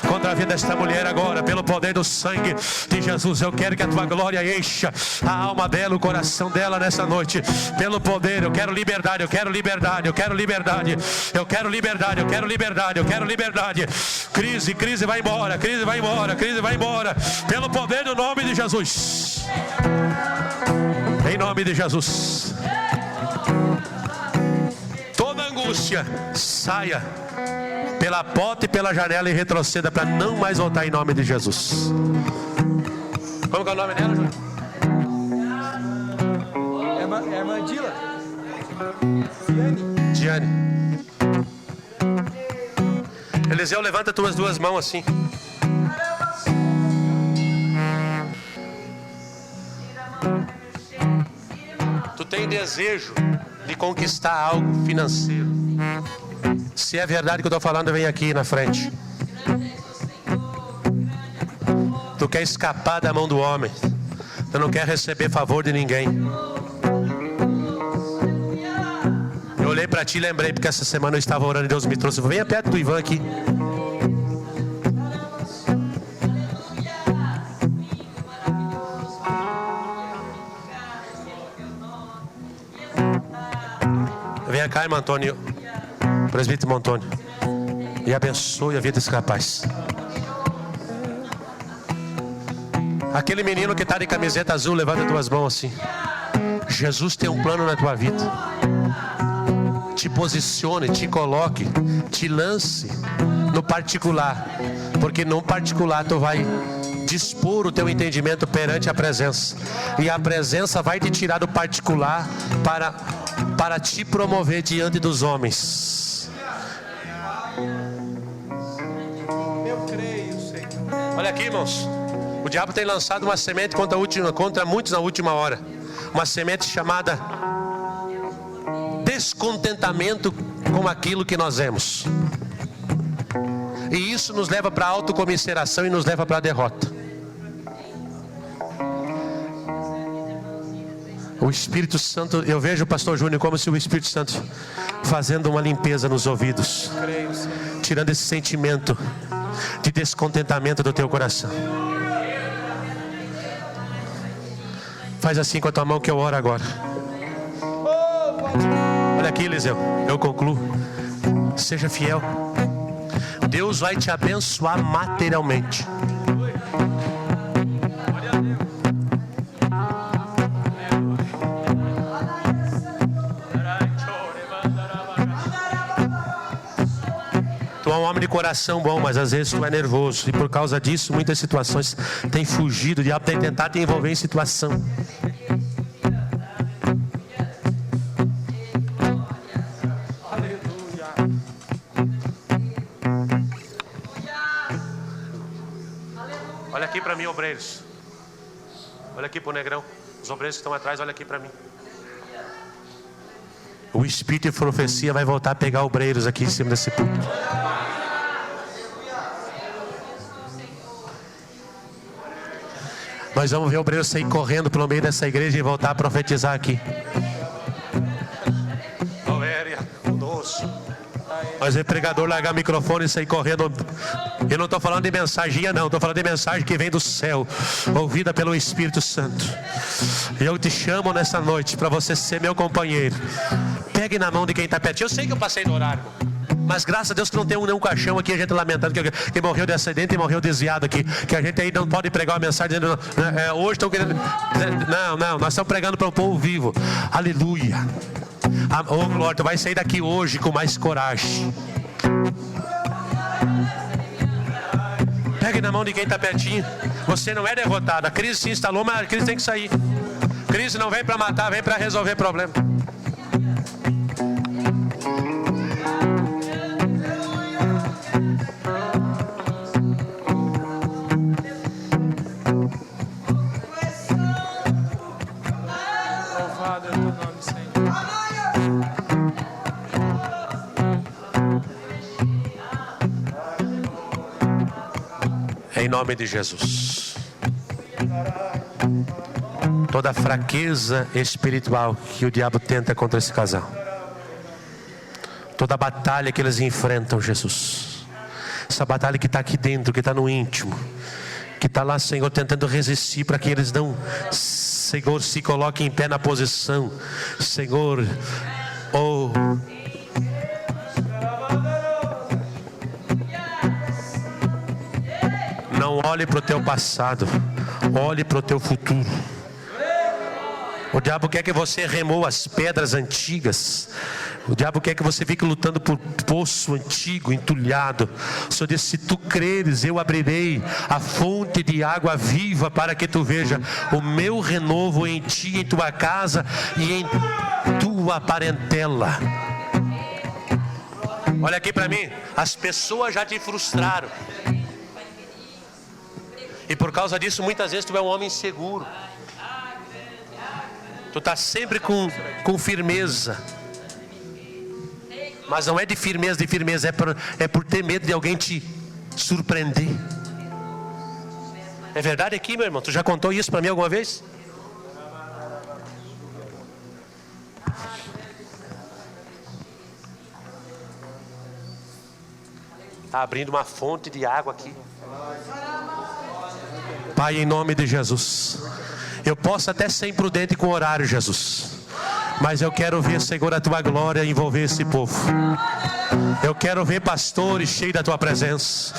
contra a vida desta mulher agora, pelo poder do sangue de Jesus. Eu quero que a tua glória encha a alma dela, o coração dela nessa noite, pelo poder. Eu quero liberdade, eu quero liberdade, eu quero liberdade, eu quero liberdade, eu quero liberdade, eu quero liberdade. Crise vai embora, crise vai embora, crise vai embora, pelo poder do nome de Jesus. Em nome de Jesus. Toda angústia saia pela porta e pela janela e retroceda para não mais voltar em nome de Jesus. Como que é o nome dela, Júlio? É a irmã Dila. Diane. Eliseu, levanta tuas duas mãos assim. tem desejo de conquistar algo financeiro, se é verdade que eu estou falando, vem aqui na frente. Tu quer escapar da mão do homem, tu não quer receber favor de ninguém. Eu olhei para ti e lembrei, porque essa semana eu estava orando e Deus me trouxe. Venha perto do Ivan aqui. Venha cá, irmão Antônio, presbítero Antônio, e abençoe a vida desse rapaz. Aquele menino que está de camiseta azul, levanta as tuas mãos assim. Jesus tem um plano na tua vida. Te posicione, te coloque, te lance no particular, porque no particular tu vai dispor o teu entendimento perante a presença, e a presença vai te tirar do particular para te promover diante dos homens. Eu creio, Senhor. Olha aqui, irmãos, o diabo tem lançado uma semente contra muitos na última hora, uma semente chamada descontentamento com aquilo que nós vemos, e isso nos leva para a autocomiseração e nos leva para a derrota. O Espírito Santo, eu vejo o pastor Júnior como se o Espírito Santo fazendo uma limpeza nos ouvidos, tirando esse sentimento de descontentamento do teu coração. Faz assim com a tua mão que eu oro agora. Olha aqui, Eliseu, eu concluo. Seja fiel. Deus vai te abençoar materialmente. Tu é um homem de coração bom, mas às vezes tu é nervoso, e por causa disso muitas situações têm fugido. O diabo tem tentado te envolver em situação. Olha aqui para mim, obreiros. Olha aqui para o negrão. Os obreiros que estão atrás, olha aqui para mim. O Espírito de profecia vai voltar a pegar obreiros aqui em cima desse púlpito. Nós vamos ver obreiros sair correndo pelo meio dessa igreja e voltar a profetizar aqui. Mas o pregador largar o microfone e sair correndo. Eu não estou falando de mensagia, não. Estou falando de mensagem que vem do céu, ouvida pelo Espírito Santo. E eu te chamo nessa noite para você ser meu companheiro. Pegue na mão de quem está perto. Eu sei que eu passei no horário, mas graças a Deus que não tem nenhum caixão aqui, a gente lamentando que morreu de acidente e morreu desviado aqui, que a gente aí não pode pregar uma mensagem dizendo, hoje estão querendo. Não, nós estamos pregando para o povo vivo. Aleluia. Oh glória, tu vai sair daqui hoje com mais coragem. Pegue na mão de quem está pertinho. Você não é derrotado. A crise se instalou, mas a crise tem que sair. Crise não vem para matar, vem para resolver problema. Louvado é o teu nome, Senhor. Em nome de Jesus. Toda fraqueza espiritual que o diabo tenta contra esse casal, toda batalha que eles enfrentam, Jesus, essa batalha que está aqui dentro, que está no íntimo, que está lá, Senhor, tentando resistir para que eles não, Senhor, se coloquem em pé na posição, Senhor, não olhe para o teu passado, olhe para o teu futuro. O diabo quer que você remova as pedras antigas. O diabo quer que você fique lutando por poço antigo, entulhado. O Senhor disse, se tu creres, eu abrirei a fonte de água viva para que tu veja o meu renovo em ti, em tua casa e em tua parentela. Olha aqui para mim, as pessoas já te frustraram. E por causa disso, muitas vezes tu é um homem inseguro. Tu está sempre com firmeza. Mas não é de firmeza, é por ter medo de alguém te surpreender. É verdade aqui, meu irmão? Tu já contou isso para mim alguma vez? Está abrindo uma fonte de água aqui. Pai, em nome de Jesus, eu posso até ser imprudente com o horário, Jesus, mas eu quero ver, Senhor, a tua glória envolver esse povo. Eu quero ver pastores cheios da tua presença.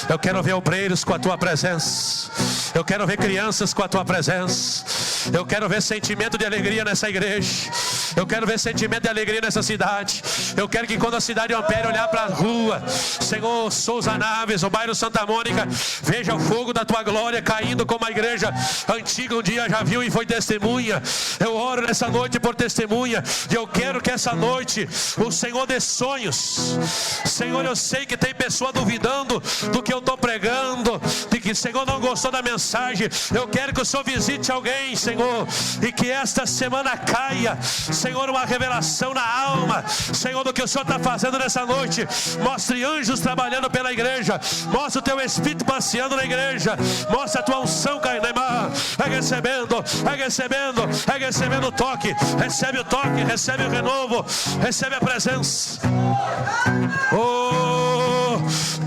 Eu quero ver obreiros com a tua presença. Eu quero ver crianças com a tua presença. Eu quero ver sentimento de alegria nessa igreja. Eu quero ver sentimento de alegria nessa cidade. Eu quero que quando a cidade Ampere olhar para a rua, Senhor, Souza Naves, o bairro Santa Mônica, veja o fogo da tua glória caindo, como a igreja antiga um dia já viu e foi testemunha. Eu oro nessa noite por testemunha. E eu quero que essa noite o Senhor dê sonhos. Senhor, eu sei que tem pessoa duvidando do que eu estou pregando, de que o Senhor não gostou da mensagem. Eu quero que o Senhor visite alguém, Senhor, e que esta semana caia, Senhor, uma revelação na alma, Senhor, do que o Senhor está fazendo nessa noite. Mostre anjos trabalhando pela igreja. Mostre o teu Espírito passeando na igreja. Mostre a tua unção caindo. Vai recebendo, vai recebendo, vai recebendo o toque. Recebe o toque, recebe o renovo, recebe a presença.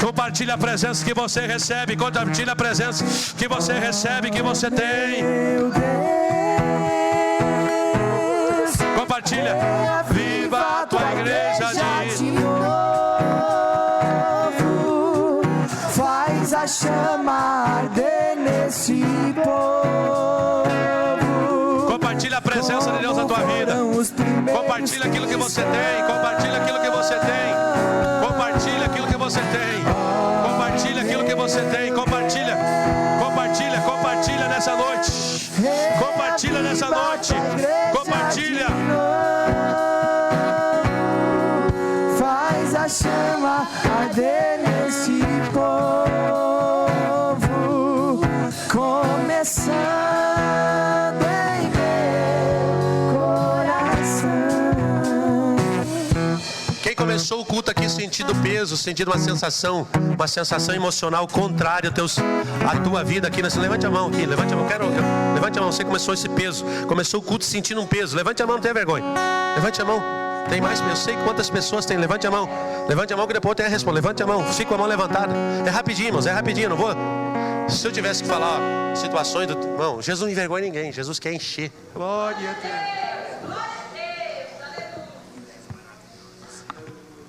Compartilha a presença que você recebe. Compartilha a presença que você recebe, que você tem. Compartilha. Viva a tua igreja de novo. Faz a chama arder nesse povo. Compartilha a presença de Deus na tua vida. Compartilha aquilo que você tem. Compartilha aquilo que você tem. Compartilha aquilo que você tem. Compartilha aquilo que você tem. Compartilha. Compartilha. Compartilha nessa noite. Compartilha nessa noite. Compartilha. Faz a chama arder nesse povo. Começando em meu coração. Quem começou o culto aqui sentindo peso, sentindo uma sensação emocional contrária à tua vida aqui, levante a mão aqui, levante a mão, levante a mão, você começou esse peso, começou o culto sentindo um peso, levante a mão, não tenha vergonha, levante a mão, tem mais, eu sei quantas pessoas tem, levante a mão que depois eu tenho a resposta, levante a mão, fique com a mão levantada, é rapidinho, irmãos, é rapidinho, não vou, se eu tivesse que falar, situações do, irmão, Jesus não envergonha ninguém, Jesus quer encher, glória a Deus.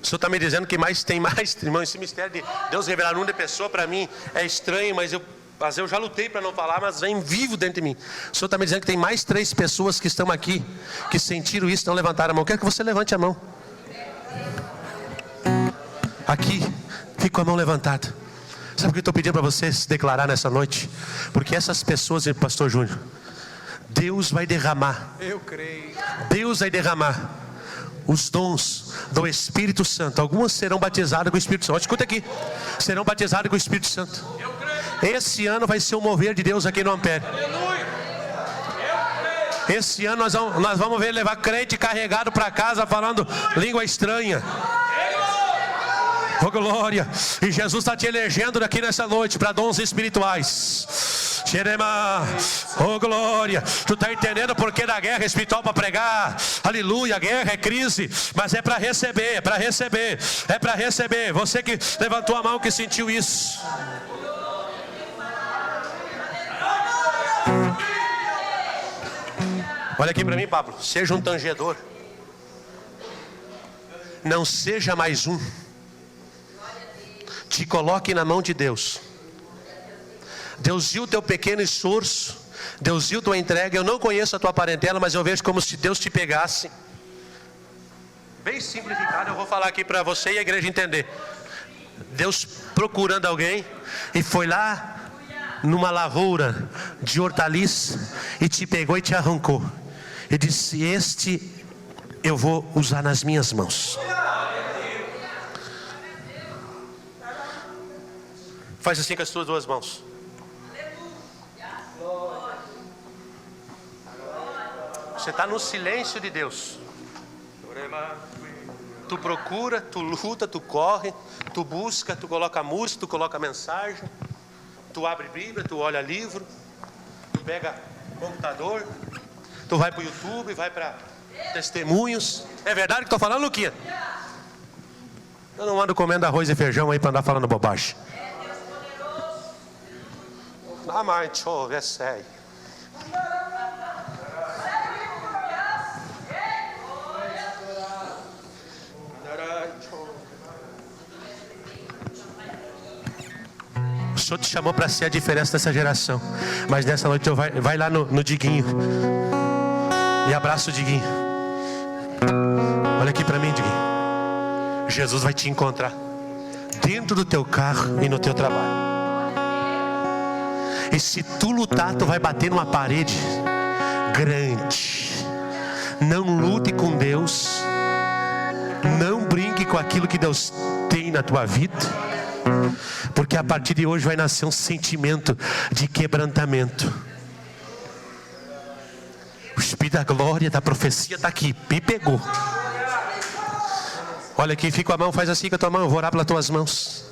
O Senhor está me dizendo que tem mais, irmão, esse mistério de Deus revelar nome de pessoa, para mim é estranho, mas eu já lutei para não falar, mas vem vivo dentro de mim. O Senhor está me dizendo que tem mais 3 pessoas que estão aqui, que sentiram isso, não levantaram a mão. Eu quero que você levante a mão. Aqui, fique com a mão levantada. Sabe o que eu estou pedindo para você se declarar nessa noite? Porque essas pessoas, Pastor Júnior, Deus vai derramar. Eu creio. Deus vai derramar os dons do Espírito Santo. Algumas serão batizadas com o Espírito Santo. Escuta aqui, serão batizadas com o Espírito Santo. Esse ano vai ser o mover de Deus aqui no Ampere. Esse ano nós vamos ver levar crente carregado para casa falando língua estranha. Oh glória. E Jesus está te elegendo aqui nessa noite para dons espirituais. Oh glória. Tu está entendendo o porquê da guerra espiritual para pregar? Aleluia, a guerra é crise, mas é para receber, é para receber, é para receber. Você que levantou a mão, que sentiu isso, olha aqui para mim, Pablo. Seja um tangedor, não seja mais um. Te coloque na mão de Deus. Deus viu o teu pequeno esforço, Deus viu tua entrega. Eu não conheço a tua parentela, mas eu vejo como se Deus te pegasse. Bem simplificado, eu vou falar aqui para você e a igreja entender. Deus procurando alguém, e foi lá numa lavoura de hortaliça e te pegou e te arrancou, e disse: este eu vou usar nas minhas mãos. Faz assim com as tuas 2 mãos. Você está no silêncio de Deus. Tu procura, tu luta, tu corre, tu busca, tu coloca música, tu coloca mensagem, tu abre Bíblia, tu olha livro, tu pega computador, tu vai para o YouTube, vai para testemunhos. É verdade que estou falando, Luquinha? Eu não ando comendo arroz e feijão aí para andar falando bobagem. Ah, mãe, deixa é sério. O Senhor te chamou para ser a diferença dessa geração. Mas nessa noite vai lá no Diguinho e abraça o Diguinho. Olha aqui para mim, Diguinho. Jesus vai te encontrar dentro do teu carro e no teu trabalho. E se tu lutar, tu vai bater numa parede grande. Não lute com Deus. Não brinque com aquilo que Deus tem na tua vida. Porque a partir de hoje vai nascer um sentimento de quebrantamento. O Espírito da glória, da profecia está aqui. Me pegou. Olha aqui, fica a mão, faz assim com a tua mão. Eu vou orar pelas tuas mãos.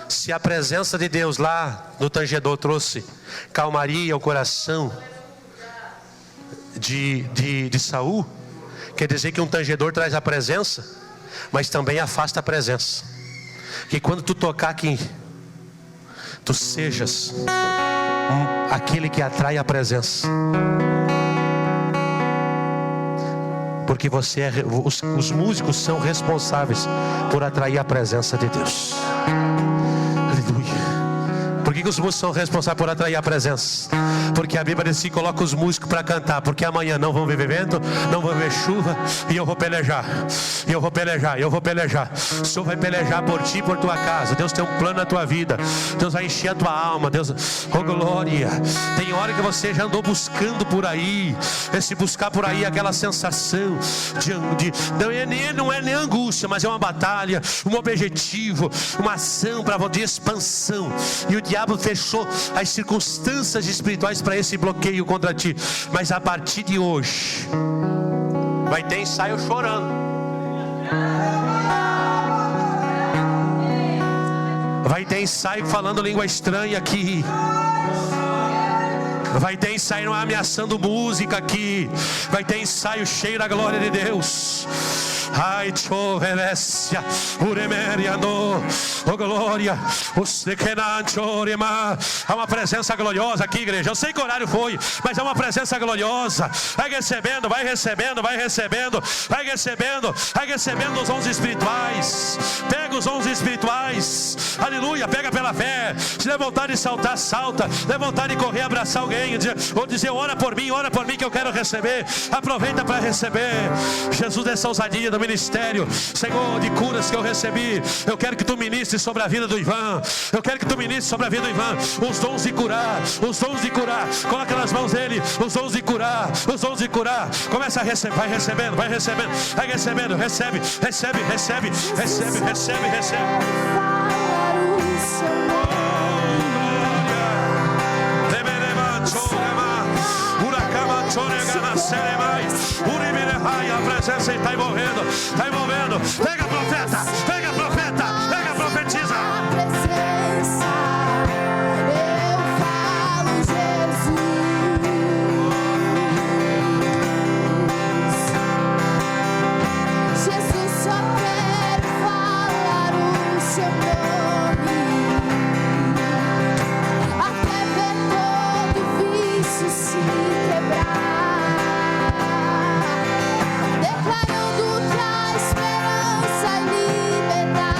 Se a presença de Deus lá no tangedor trouxe calmaria ao coração de Saul, quer dizer que um tangedor traz a presença, mas também afasta a presença. Que quando tu tocar aqui, tu sejas aquele que atrai a presença. Porque os músicos são responsáveis por atrair a presença de Deus. Aleluia. Por que os músicos são responsáveis por atrair a presença? Porque a Bíblia diz que coloca os músicos para cantar. Porque amanhã não vão ver vento, não vão ver chuva, e eu vou pelejar. E eu vou pelejar, eu vou pelejar. O Senhor vai pelejar por ti e por tua casa. Deus tem um plano na tua vida. Deus vai encher a tua alma. Deus, oh glória. Tem hora que você já andou buscando por aí. Esse buscar por aí, aquela sensação não é nem angústia, mas é uma batalha, um objetivo, uma ação de expansão. E o diabo fechou as circunstâncias espirituais para esse bloqueio contra ti. Mas a partir de hoje vai ter ensaio chorando. Vai ter ensaio falando língua estranha aqui. Vai ter ensaio ameaçando música aqui. Vai ter ensaio cheio da glória de Deus. Ai, chovelécia, uremeriano, oh glória, o sequenanchorema. Há uma presença gloriosa aqui, igreja. Eu sei que o horário foi, mas é uma presença gloriosa. Vai recebendo, vai recebendo, vai recebendo, vai recebendo, vai recebendo os dons espirituais. Pega os dons espirituais, aleluia, pega pela fé. Se der vontade de saltar, salta. Se der vontade de correr, abraçar alguém, ou dizer, ora por mim que eu quero receber. Aproveita para receber. Jesus, essa ousadia do ministério, Senhor, de curas que eu recebi, eu quero que tu ministres sobre a vida do Ivan. Eu quero que tu ministres sobre a vida do Ivan os dons de curar, os dons de curar. Coloca nas mãos dele os dons de curar, os dons de curar. Começa a receber, vai recebendo, vai recebendo, vai recebendo, recebe, recebe, recebe, recebe, recebe, recebe. A presença está envolvendo, está envolvendo. Pega profeta, pega profeta, pega profetiza. A presença, eu falo Jesus. Jesus, só quero falar o seu nome, até ver todo vício se quebrar. Declarando que a esperança e liberdade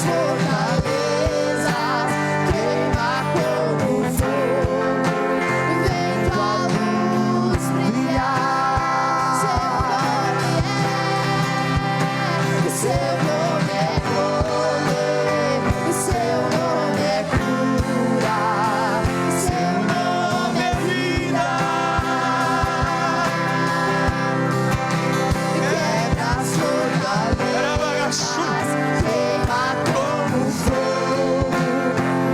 fortalezas, queima como fogo, vem tua luz brilhar. Seu nome é poder, seu nome é cura, seu nome é vida. Quebra as fortalezas, queima como fogo,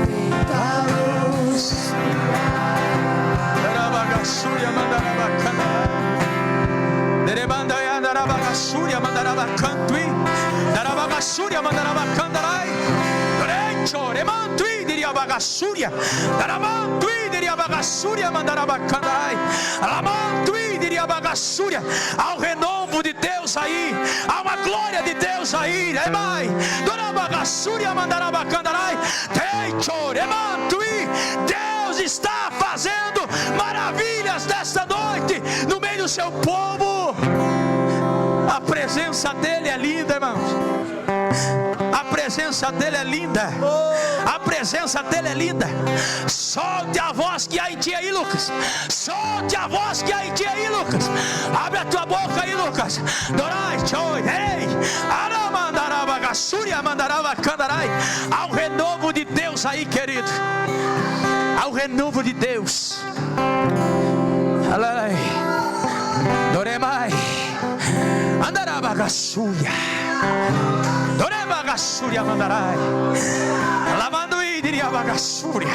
vem tua luz Darabagassúria mandarabacana. Derebandaya darabagassúria mandarabacantui. Darabagassúria mandarabacandarai. Dorecho remantui diriabagassúria. Daramantui diriabagassúria mandarabacandarai. Alamantui diriabagassúria. Há um renovo de Deus aí. Há uma glória de Deus aí. Remai. Dorabagassúria mandarabacandarai. Techo remantui. Deus está fazendo maravilhas desta noite no meio do seu povo. A presença dele é linda, irmãos. A presença dele é linda. A presença dele é linda. Solte a voz que há em ti aí, Lucas. Solte a voz que há em ti aí, Lucas. Abre a tua boca aí, Lucas. Dorai, choi, ei. Aramandarabagassúria mandarabacandarai. Há um renovo de Deus aí, querido. Há um renovo de Deus. Alai. Doremai. Andarabagassúria. Doremagassúria mandarai. Lavandui diriabagassúria.